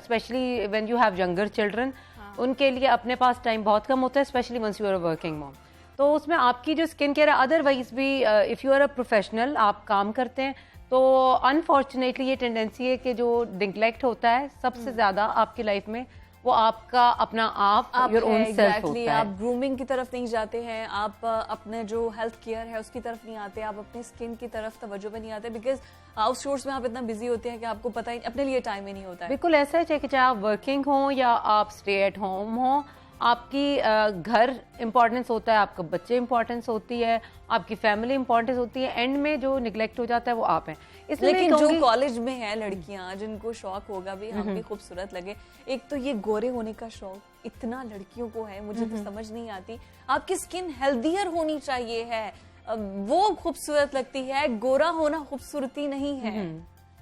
S5: specially when you have younger children, उनके लिए अपने पास टाइम बहुत कम होता है, specially once you are a working mom. तो उसमें आपकी जो स्किन केयर है, अदरवाइज भी if you are a professional, आप काम करते हैं, तो अनफॉर्चुनेटली ये टेंडेंसी है कि जो निगलेक्ट होता है सबसे ज़्यादा आपकी लाइफ में, वो आपका अपना आप योर ओन सेल्फ होता है।
S1: आप ग्रूमिंग की तरफ नहीं जाते हैं, आप अपने जो हेल्थ केयर है उसकी तरफ नहीं आते, आप अपनी स्किन की तरफ तवज्जो में नहीं आते, बिकॉज आउटसोर्स में आप इतना बिजी होते हैं कि आपको पता ही अपने लिए टाइम ही नहीं होता है।
S5: बिल्कुल ऐसा है, चाहे आप वर्किंग हो या आप स्टे एट होम हो, आपकी घर इम्पोर्टेंस होता है, आपका बच्चे इम्पोर्टेंस होती है, आपकी फैमिली इम्पोर्टेंस होती है, एंड में जो निगलेक्ट हो जाता है वो आप हैं। इसलिए
S1: लेकिन जो कॉलेज में है लड़कियां, जिनको शौक होगा भी हम भी खूबसूरत लगे, एक तो ये गोरे होने का शौक इतना लड़कियों को है, मुझे तो समझ नहीं आती। आपकी स्किन हेल्दियर होनी चाहिए है, वो खूबसूरत लगती है, गोरा होना खूबसूरती नहीं है।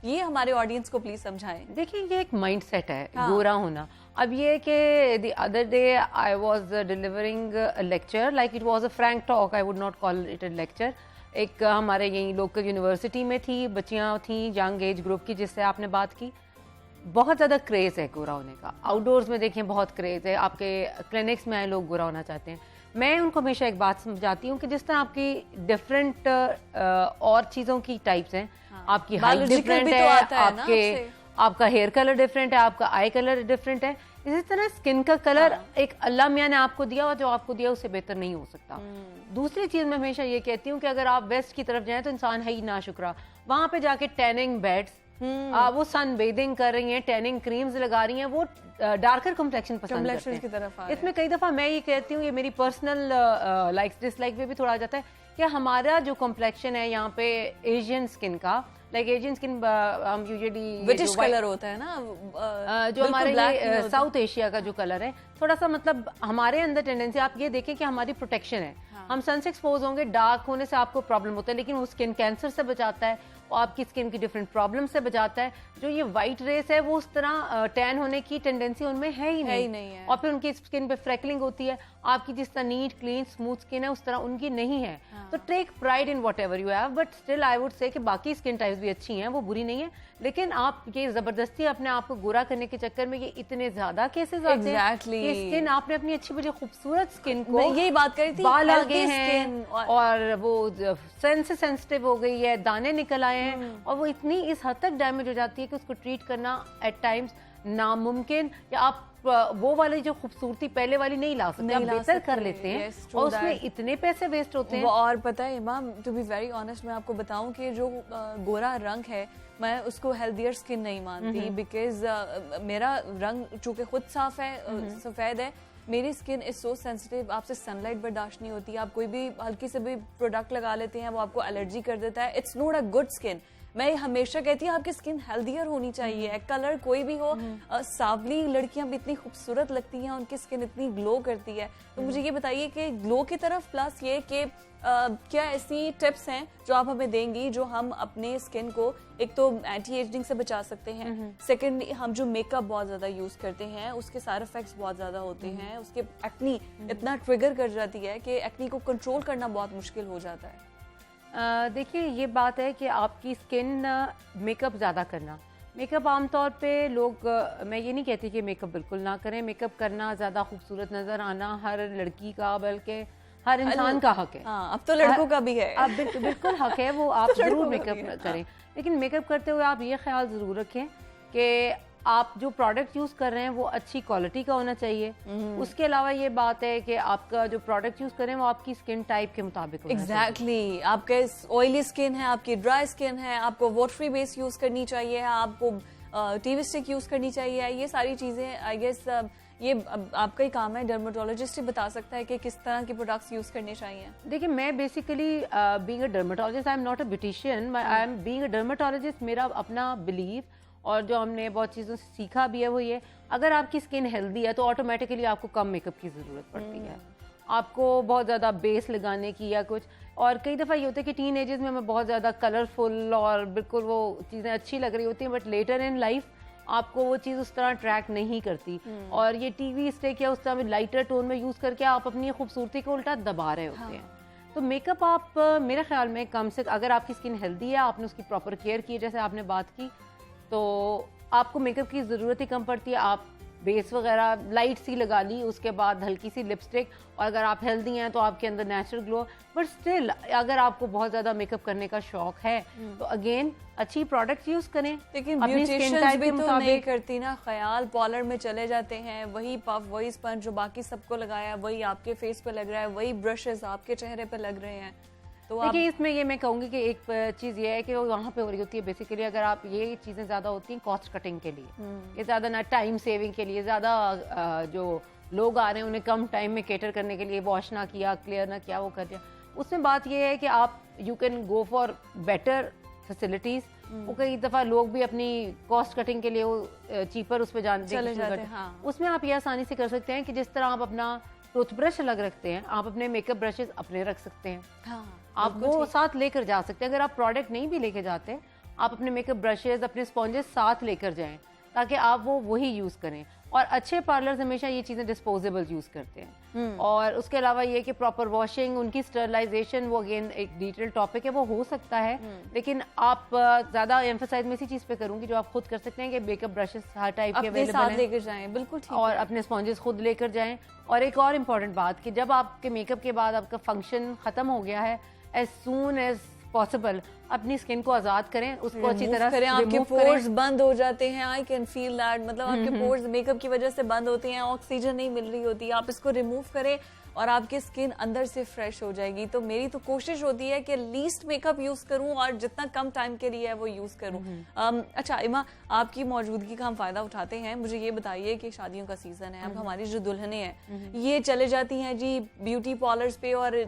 S1: ये हमारे ऑडियंस को प्लीज समझाएं।
S5: देखिए, ये एक माइंड सेट है, गोरा होना। अब ये कि the other day I was delivering a lecture, like it was a Frank talk, I would not call it a lecture. एक हमारे यही लोकल यूनिवर्सिटी में थी, बच्चियां थी यंग एज ग्रुप की, जिससे आपने बात की। बहुत ज़्यादा क्रेज़ है गोरा होने का, आउटडोर्स में देखें बहुत क्रेज़ है, आपके क्लिनिक्स में आए लोग गोरा होना चाहते हैं। मैं उनको हमेशा एक बात समझाती हूँ कि जिस तरह आपकी डिफरेंट और चीज़ों की टाइप्स हैं, आपकी हाइट डिफरेंट है, आपका हेयर कलर डिफरेंट है, आपका आई कलर डिफरेंट है, इसी तरह स्किन का कलर एक अल्लाह मियाँ ने आपको दिया और जो आपको दिया उससे बेहतर नहीं हो सकता। दूसरी चीज मैं हमेशा ये कहती हूँ कि अगर आप वेस्ट की तरफ जाएं तो इंसान है ही ना शुक्रा, वहां पे जाके टैनिंग बेड्स, वो सन बेदिंग कर रही हैं, टैनिंग क्रीम्स लगा रही हैं, वो डार्कर कम्प्लेक्शन पसंद करते हैं।
S1: की तरफ
S5: इसमें कई दफा मैं ये कहती हूँ, ये मेरी पर्सनल लाइक्स डिसलाइक में भी थोड़ा आ जाता है कि हमारा जो कम्प्लेक्शन है यहाँ पे एशियन स्किन का, लाइक एशियन स्किन हम यूजुअली
S1: ब्रिटिश कलर होता है ना,
S5: जो हमारे साउथ एशिया का जो कलर है, थोड़ा सा मतलब हमारे अंदर टेंडेंसी, आप ये देखें कि हमारी प्रोटेक्शन है, हम सन से एक्सपोज होंगे, डार्क होने से आपको प्रॉब्लम होता है, लेकिन वो स्किन कैंसर से बचाता है और आपकी स्किन की डिफरेंट प्रॉब्लम से बचाता है। जो ये व्हाइट रेस है वो उस तरह टैन होने की टेंडेंसी उनमें है ही नहीं है। और फिर उनकी स्किन पे फ्रैकलिंग होती है, आपकी जिस तरह नीट क्लीन स्मूथ स्किन है उस तरह उनकी नहीं है। तो take pride in whatever you have, but still I would say कि बाकी स्किन टाइप्स भी अच्छी हैं, वो बुरी नहीं है, लेकिन आप ये जबरदस्ती अपने आप को गोरा करने के चक्कर में ये इतने ज्यादा केसेस आते हैं कि स्किन आपने अपनी अच्छी बड़ी खूबसूरत स्किन को,
S1: यही बात करी थी,
S5: बाल आ गए हैं और वो सेंसिटिव हो गई है, दाने निकल आए हैं और वो इतनी इस हद तक डैमेज हो जाती है कि उसको ट्रीट करना एट टाइम्स नामुमकिन, या आप वो वाली जो खूबसूरती पहले वाली नहीं ला सकते, आप बेहतर कर लेते हैं और उसमें इतने पैसे वेस्ट होते हैं।
S1: और पता है इमाम, टू बी वेरी ऑनेस्ट, मैं आपको बताऊं कि जो गोरा रंग है मैं उसको हेल्दियर स्किन नहीं मानती, बिकॉज मेरा रंग चूंकि खुद साफ है, सफेद है, मेरी स्किन इज सो सेंसिटिव, आपसे सनलाइट बर्दाश्त नहीं होती, आप कोई भी हल्की से भी प्रोडक्ट लगा लेते हैं वो आपको एलर्जी कर देता है। It's not a good skin. मैं हमेशा कहती हूँ आपकी स्किन हेल्दियर होनी चाहिए, कलर कोई भी हो। सांवली लड़कियां भी इतनी खूबसूरत लगती हैं, उनकी स्किन इतनी ग्लो करती है। तो मुझे ये बताइए कि ग्लो की तरफ प्लस ये कि क्या ऐसी टिप्स हैं जो आप हमें देंगी जो हम अपने स्किन को एक तो एंटी एजिंग से बचा सकते हैं, सेकेंडली हम जो मेकअप बहुत ज्यादा यूज करते हैं उसके साइड इफेक्ट्स बहुत ज्यादा होते हैं, उसके एक्नी इतना ट्रिगर कर जाती है कि एक्नी को कंट्रोल करना बहुत मुश्किल हो जाता है।
S5: देखिए ये बात है कि आपकी स्किन मेकअप ज़्यादा करना, मेकअप आमतौर पे लोग, मैं ये नहीं कहती कि मेकअप बिल्कुल ना करें, मेकअप करना, ज़्यादा खूबसूरत नज़र आना हर लड़की का बल्कि हर इंसान का हक है।
S1: अब तो लड़कों का भी है।
S5: अब बिल्कुल हक है, वो आप जरूर मेकअप करें, लेकिन मेकअप करते हुए आप ये ख्याल ज़रूर रखें कि आप जो प्रोडक्ट यूज कर रहे हैं वो अच्छी क्वालिटी का होना चाहिए। उसके अलावा ये बात है कि आपका जो प्रोडक्ट यूज करें वो आपकी स्किन टाइप के मुताबिक होना
S1: चाहिए। आपके ऑयली स्किन है, आपकी ड्राई स्किन है, आपको वाटरी बेस यूज करनी चाहिए, आपको टीवी स्टिक यूज करनी चाहिए, ये सारी चीजें आई गेस ये आपका ही काम है, डर्मेटोलॉजिस्ट ही बता सकता है कि किस तरह के प्रोडक्ट्स यूज करने चाहिए।
S5: देखिए मैं basically being a dermatologist, I am not a beautician, I am being a dermatologist, मेरा अपना बिलीव और जो हमने बहुत चीज़ों से सीखा भी है वो ये, अगर आपकी स्किन हेल्दी है तो ऑटोमेटिकली आपको कम मेकअप की ज़रूरत पड़ती है, आपको बहुत ज़्यादा बेस लगाने की या कुछ। और कई दफ़ा ये होता है कि टीन एजेस में हमें बहुत ज़्यादा कलरफुल और बिल्कुल वो चीज़ें अच्छी लग रही होती हैं, बट लेटर इन लाइफ आपको वो चीज़ उस तरह ट्रैक नहीं करती और ये टीवी स्टिक या उस तरह लाइटर टोन में यूज़ करके आप अपनी खूबसूरती को उल्टा दबा रहे होते हैं। तो मेकअप आप मेरे ख्याल में कम से, अगर आपकी स्किन हेल्दी है, आपने उसकी प्रॉपर केयर की जैसे आपने बात की, तो आपको मेकअप की ज़रूरत ही कम पड़ती है। आप बेस वगैरह लाइट सी लगा ली, उसके बाद हल्की सी लिपस्टिक, और अगर आप हेल्दी हैं तो आपके अंदर नेचुरल ग्लो। बट स्टिल अगर आपको बहुत ज़्यादा मेकअप करने का शौक है तो अगेन अच्छी प्रोडक्ट्स यूज करें,
S1: लेकिन ब्यूटिशियंस भी तो नहीं करती ना ख्याल, पार्लर में चले जाते हैं, वही पफ वही स्पंज जो बाकी सबको लगाया वही आपके फेस पे लग रहा है, वही ब्रशेस आपके चेहरे पे लग रहे हैं। तो
S5: देखिए इसमें ये मैं कहूँगी कि एक चीज़ ये है कि वो वहाँ पे हो रही होती है बेसिकली, अगर आप ये चीज़ें ज़्यादा होती हैं कॉस्ट कटिंग के लिए, ये ज़्यादा ना टाइम सेविंग के लिए, ज़्यादा जो लोग आ रहे हैं उन्हें कम टाइम में केटर करने के लिए वॉश ना किया, क्लियर ना किया, वो कर दिया। उसमें बात ये है कि आप you can go for better facilities. वो कई दफ़ा लोग भी अपनी कॉस्ट कटिंग के लिए वो चीपर उस पर चले जाते हैं। उसमें आप ये आसानी से कर सकते हैं कि जिस तरह आप अपना टूथब्रश अलग रखते हैं, आप अपने मेकअप ब्रशेस अपने रख सकते हैं, आप वो साथ लेकर जा सकते हैं। अगर आप प्रोडक्ट नहीं भी लेके जाते, आप अपने मेकअप ब्रशेस, अपने स्पॉन्जेस साथ लेकर जाएं ताकि आप वो वही यूज करें। और अच्छे पार्लर्स हमेशा ये चीज़ें डिस्पोजेबल यूज़ करते हैं। और उसके अलावा ये कि प्रॉपर वॉशिंग, उनकी स्टरलाइजेशन, वो अगेन एक डिटेल टॉपिक है, वो हो सकता है, लेकिन आप ज़्यादा एम्फेसाइज में इसी चीज़ पे करूँगी जो आप खुद कर सकते हैं कि मेकअप ब्रशेस हर टाइप के
S1: अपने साथ लेकर जाएं, बिल्कुल ठीक
S5: और अपने स्पॉन्जेस खुद लेकर जाएं। और एक और इम्पॉर्टेंट बात कि जब आपके मेकअप के बाद आपका फंक्शन ख़त्म हो गया है, एज सून एज पॉसिबल अपनी स्किन को आजाद करें, उसको अच्छी तरह
S1: करें। आपके पोर्स बंद हो जाते हैं, आई कैन फील दैट, मतलब आपके पोर्स मेकअप की वजह से बंद होते हैं, ऑक्सीजन नहीं मिल रही होती, आप इसको रिमूव करें और आपकी स्किन अंदर से फ्रेश हो जाएगी। तो मेरी तो कोशिश होती है कि लीस्ट मेकअप यूज करूं और जितना कम टाइम के लिए है वो यूज करूं। अच्छा इमा, आपकी मौजूदगी का हम फायदा उठाते हैं। मुझे ये बताइए कि शादियों का सीजन है, अब हमारी जो दुल्हने हैं ये चले जाती हैं जी ब्यूटी पार्लर्स पे, और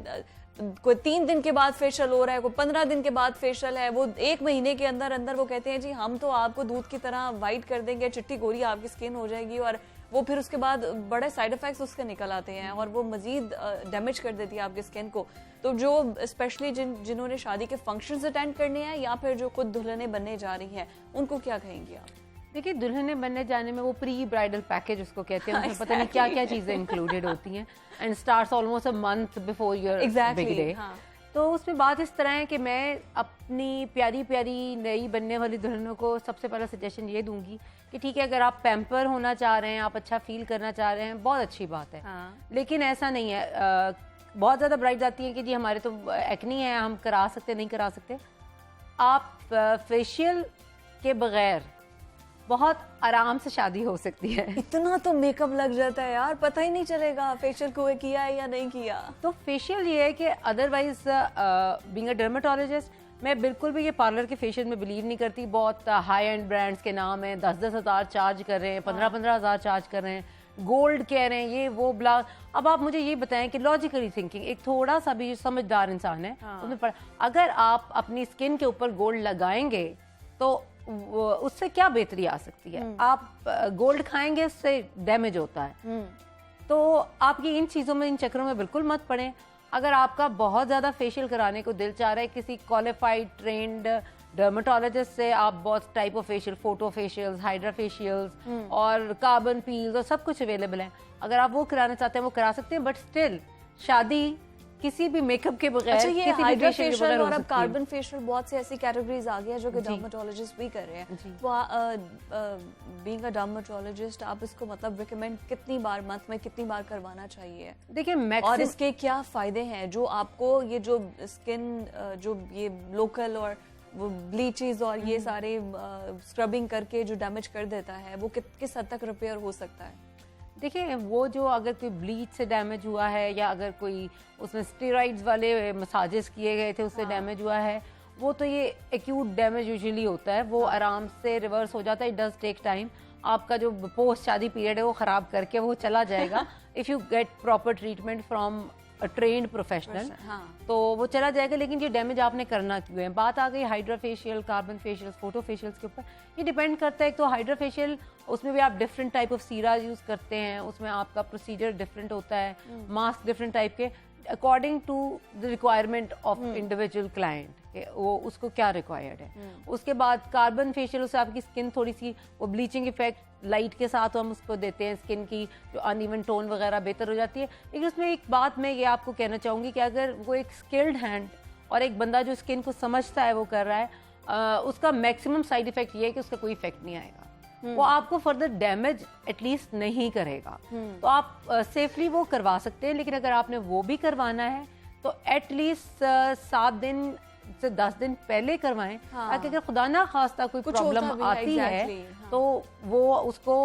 S1: कोई 3 दिन के बाद फेशियल हो रहा है, कोई 15 दिन के बाद फेशियल है, वो 1 महीने के अंदर अंदर वो कहते हैं जी हम तो आपको दूध की तरह वाइट कर देंगे, चिट्टी गोरी आपकी स्किन हो जाएगी, और वो फिर उसके बाद बड़े साइड इफेक्ट्स उसके निकल आते हैं और वो मजीद डैमेज कर देती है आपकी स्किन को। तो जो स्पेशली जिन्होंने शादी के फंक्शंस अटेंड करने हैं या फिर जो खुद दुल्हने बनने जा रही हैं, उनको क्या कहेंगे आप?
S5: देखिए, दुल्हने बनने जाने में वो प्री ब्राइडल पैकेज उसको कहते हैं, उसमें पता नहीं क्या क्या चीजें इंक्लूडेड होती हैं, and starts almost a month before your big day. तो उसमें बात इस तरह है कि मैं अपनी प्यारी प्यारी नई बनने वाली दुल्हनों को सबसे पहला सजेशन ये दूंगी कि ठीक है, अगर आप पैम्पर होना चाह रहे हैं, आप अच्छा फील करना चाह रहे हैं, बहुत अच्छी बात है, लेकिन ऐसा नहीं है। बहुत ज़्यादा ब्राइड आती है कि जी हमारे तो एक्नी है, हम करा सकते नहीं करा सकते। आप फेशियल के बगैर बहुत आराम से शादी हो सकती है।
S1: इतना तो मेकअप लग जाता है यार, पता ही नहीं चलेगा फेशियल को किया है या नहीं किया।
S5: तो फेशियल ये है कि अदरवाइज बीइंग अ डर्मेटोलॉजिस्ट मैं बिल्कुल भी ये पार्लर के फेशियल में बिलीव नहीं करती। बहुत हाई एंड ब्रांड्स के नाम है, 10-10 हज़ार चार्ज कर रहे हैं, 15-15 हज़ार चार्ज कर रहे हैं, गोल्ड कह रहे हैं, ये वो ब्ला। अब आप मुझे ये बताएं कि लॉजिकली थिंकिंग एक थोड़ा सा भी समझदार इंसान है उसमें अगर आप अपनी स्किन के ऊपर गोल्ड लगाएंगे तो उससे क्या बेहतरी आ सकती है? आप गोल्ड खाएंगे, उससे डैमेज होता है। तो आप ये इन चीज़ों में, इन चक्करों में बिल्कुल मत पड़ें। अगर आपका बहुत ज़्यादा फेशियल कराने को दिल चाह रहा है, किसी क्वालिफाइड ट्रेंड डर्मेटोलॉजिस्ट से आप बहुत type of facial, photo facials, hydra facials और कार्बन पील्स और सब कुछ अवेलेबल है। अगर आप वो कराना चाहते हैं वो करा सकते हैं, बट स्टिल शादी किसी भी मेकअप के बगैर,
S1: अच्छा, ये
S5: किसी भी फेशियल के बगैर
S1: और अब कार्बन फेशियल बहुत से ऐसी कैटेगरीज आ गई है जो कि डर्मेटोलॉजिस्ट भी कर रहे हैं। बीइंग अ डर्मेटोलॉजिस्ट आप इसको मतलब रिकमेंड कितनी बार, मंथ में कितनी बार करवाना चाहिए?
S5: देखिए,
S1: और इसके क्या फायदे हैं जो आपको, ये जो स्किन जो ये लोकल और वो ब्लीचेस और ये सारे स्क्रबिंग करके जो डैमेज कर देता है, वो किस हद तक रिपेयर हो सकता है?
S5: देखिए, वो जो अगर कोई ब्लीच से डैमेज हुआ है या अगर कोई उसमें स्टेरॉइड्स वाले मसाजेस किए गए थे उससे डैमेज हुआ है, वो तो ये एक्यूट डैमेज यूजुअली होता है, वो आराम से रिवर्स हो जाता है। It does take time. आपका जो पोस्ट शादी पीरियड है वो ख़राब करके वो चला जाएगा if you get proper treatment from a trained professional, तो वो चला जाएगा। लेकिन ये डैमेज आपने करना क्यों है? बात आ गई hydra facial, carbon facial, photo facials के ऊपर। ये डिपेंड करता है। तो हाइड्रा फेशियल, उसमें भी आप different type of sera use करते हैं, उसमें आपका प्रोसीजर डिफरेंट होता है, मास्क डिफरेंट टाइप के, according to the requirement of individual client, वो उसको क्या रिक्वायर्ड है। उसके बाद कार्बन फेशियल, उससे आपकी स्किन थोड़ी सी वो ब्लीचिंग इफेक्ट लाइट के साथ हम उसको देते हैं, स्किन की जो अनइवन टोन वगैरह बेहतर हो जाती है। लेकिन उसमें एक बात मैं ये आपको कहना चाहूँगी कि अगर वो एक स्किल्ड हैंड और एक बंदा जो स्किन को समझता है वो कर रहा है, उसका मैक्सिमम साइड इफेक्ट ये है कि उसका कोई इफेक्ट नहीं आएगा, वो आपको फर्दर डैमेज एटलीस्ट नहीं करेगा। तो आप सेफली वो करवा सकते हैं। लेकिन अगर आपने वो भी करवाना है तो एटलीस्ट 7 दिन से 10 दिन पहले करवाएं, ताकि अगर खुदा ना खास्ता कोई प्रॉब्लम आती है तो वो उसको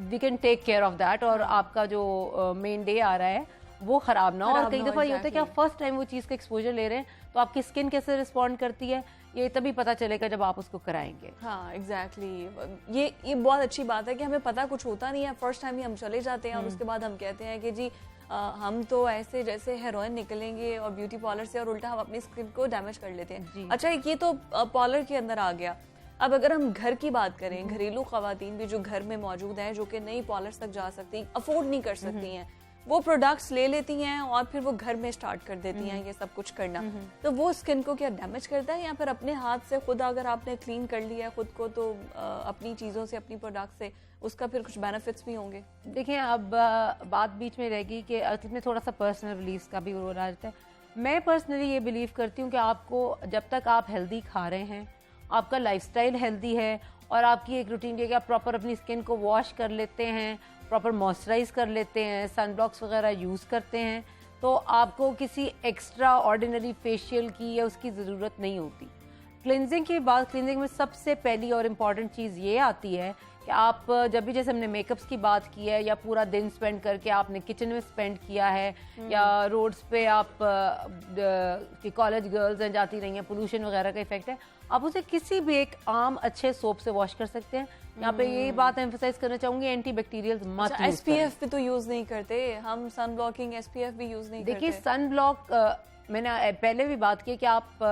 S5: we can take care of that, और आपका जो मेन डे आ रहा है वो खराब ना हो। और कई दफ़ा ये होता है कि आप फर्स्ट टाइम वो चीज़ का एक्सपोजर ले रहे हैं, तो आपकी स्किन कैसे रिस्पॉन्ड करती है ये तभी पता चलेगा जब आप उसको कराएंगे।
S1: हाँ, एग्जैक्टली। ये बहुत अच्छी बात है कि हमें पता कुछ होता नहीं है, फर्स्ट टाइम ही हम चले जाते हैं और उसके बाद हम कहते हैं कि जी हम तो ऐसे जैसे हेरोइन निकलेंगे और ब्यूटी पार्लर से, और उल्टा हम अपनी स्किन को डैमेज कर लेते हैं। अच्छा, ये तो पार्लर के अंदर आ गया। अब अगर हम घर की बात करें, घरेलू खवातीन भी जो घर में मौजूद हैं, जो कि नई पार्लर्स तक जा सकती, अफोर्ड नहीं कर सकती हैं, वो प्रोडक्ट्स ले लेती हैं और फिर वो घर में स्टार्ट कर देती हैं ये सब कुछ करना, तो वो स्किन को क्या डैमेज करता है, या फिर अपने हाथ से खुद अगर आपने क्लीन कर लिया है खुद को तो अपनी चीज़ों से, अपनी प्रोडक्ट से, उसका फिर कुछ बेनिफिट्स भी होंगे?
S5: देखिए, अब बात बीच में रहेगी कि इसमें थोड़ा सा पर्सनल रिलीज का भी रोल आ जाता है। मैं पर्सनली ये बिलीव करती हूँ कि आपको जब तक आप हेल्दी खा रहे हैं, आपका लाइफस्टाइल हेल्दी है और आपकी एक रूटीन है कि आप प्रॉपर अपनी स्किन को वॉश कर लेते हैं, प्रॉपर मॉइस्चराइज कर लेते हैं, सनब्लॉक्स वगैरह यूज़ करते हैं, तो आपको किसी एक्स्ट्रा ऑर्डिनरी फेशियल की या उसकी ज़रूरत नहीं होती। क्लिनजिंग की बात, क्लिनजिंग में सबसे पहली और इम्पॉर्टेंट चीज़ ये आती है कि आप जब भी, जैसे हमने मेकअप्स की बात की है, या पूरा दिन स्पेंड करके आपने किचन में स्पेंड किया है, या रोड्स पे आप कॉलेज गर्ल्स हैं जाती रही हैं, पोल्यूशन वगैरह का इफेक्ट है, आप उसे किसी भी एक आम अच्छे सोप से वॉश कर सकते हैं। यहाँ पे यही बात एम्फसाइज करना चाहूंगी, एंटी बैक्टीरियल मत यूज
S1: SPF भी तो यूज नहीं करते हम, सन ब्लॉकिंग SPF भी यूज नहीं करते।
S5: देखिए, सन ब्लॉक मैंने पहले भी बात की कि आप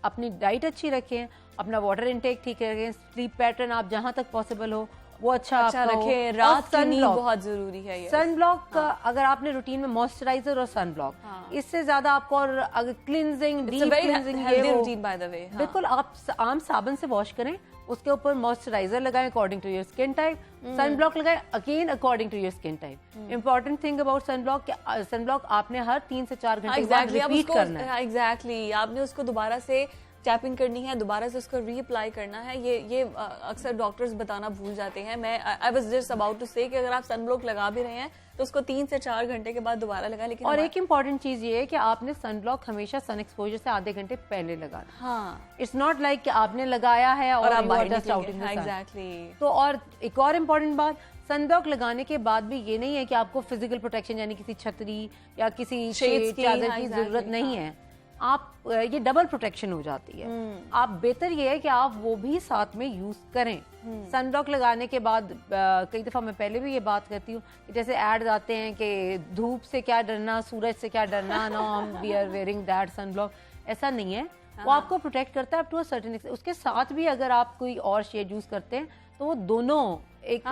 S5: अपनी डाइट अच्छी रखें, अपना वाटर इनटेक ठीक रखें, स्लीप पैटर्न आप जहां तक पॉसिबल हो वो अच्छा
S1: रखें, रात की नींद बहुत जरूरी है।
S5: सन ब्लॉक अगर आपने रूटीन में मॉइस्चराइजर और सन ब्लॉक, इससे ज्यादा आपको, और अगर cleansing, deep cleansing,
S1: routine by the way,
S5: बिल्कुल आप आम साबुन से वॉश करें, उसके ऊपर मॉइस्चराइजर लगाएं according to your skin type, sun block लगाएं again according to your skin type. Important thing about sun block, sun block आपने हर 3 से 4 घंटे बाद रिपीट करना है।
S1: एग्जैक्टली, आपने उसको दोबारा से टैपिंग करनी है, दोबारा से उसको रीअप्लाई करना है। ये अक्सर डॉक्टर्स बताना भूल जाते हैं। मैं I was just about to say कि अगर आप सनब्लॉक लगा भी रहे हैं तो उसको 3 से 4 घंटे के बाद दोबारा लगाएं। लेकिन
S5: और एक इम्पॉर्टेंट चीज ये है कि आपने सनब्लॉक हमेशा सन एक्सपोजर से आधे घंटे पहले लगाना।
S1: हाँ,
S5: इट्स नॉट लाइक कि आपने लगाया है और आप बाहर
S1: just out
S5: in the sun.
S1: Exactly.
S5: तो और एक और इम्पॉर्टेंट बात, सनब्लॉक लगाने के बाद भी ये नहीं है कि आपको फिजिकल प्रोटेक्शन यानी किसी छतरी या किसी शेड चादर की जरूरत नहीं है। आप ये डबल प्रोटेक्शन हो जाती है। आप बेहतर ये है कि आप वो भी साथ में यूज करें। सनब्लॉक लगाने के बाद कई दफा मैं पहले भी ये बात करती हूँ कि जैसे एड्स आते हैं कि धूप से क्या डरना, सूरज से क्या डरना, no we are wearing that sunblock, ऐसा नहीं है। वो आपको प्रोटेक्ट करता है up to a certain extent. उसके साथ भी अगर आप कोई और शेड यूज करते हैं तो वो दोनों एक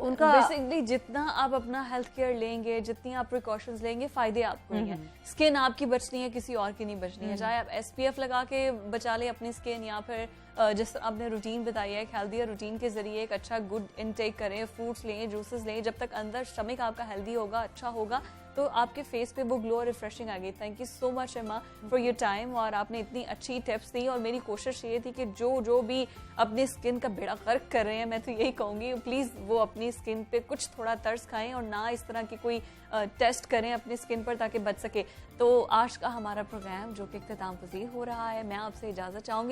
S1: उनका बेसिकली जितना आप अपना हेल्थ केयर लेंगे, जितनी आप प्रिकॉशंस लेंगे, फायदे आपको ही हैं। स्किन आपकी बचनी है, किसी और की नहीं बचनी है। चाहे आप SPF लगा के बचा ले अपनी स्किन, या फिर जिस आपने रूटीन बताई है, एक हेल्दी रूटीन के जरिए एक अच्छा गुड इनटेक करें, फ्रूट्स लें, जूसेस लें, जब तक अंदर स्टमक आपका हेल्दी होगा, अच्छा होगा, तो आपके फेस पे वो ग्लो और रिफ्रेशिंग आ गई। थैंक यू सो मच एमा फॉर योर टाइम, और आपने इतनी अच्छी टिप्स दी। और मेरी कोशिश ये थी कि जो भी अपनी स्किन का बेड़ा गर्क कर रहे हैं, मैं तो यही कहूँगी प्लीज़ वो अपनी स्किन पे कुछ थोड़ा तर्स खाएं और ना इस तरह की कोई टेस्ट करें अपनी स्किन पर ताकि बच सके। तो आज का हमारा प्रोग्राम जो कि इख्तिताम पजीर हो रहा है, मैं आपसे इजाज़त चाहूँगी।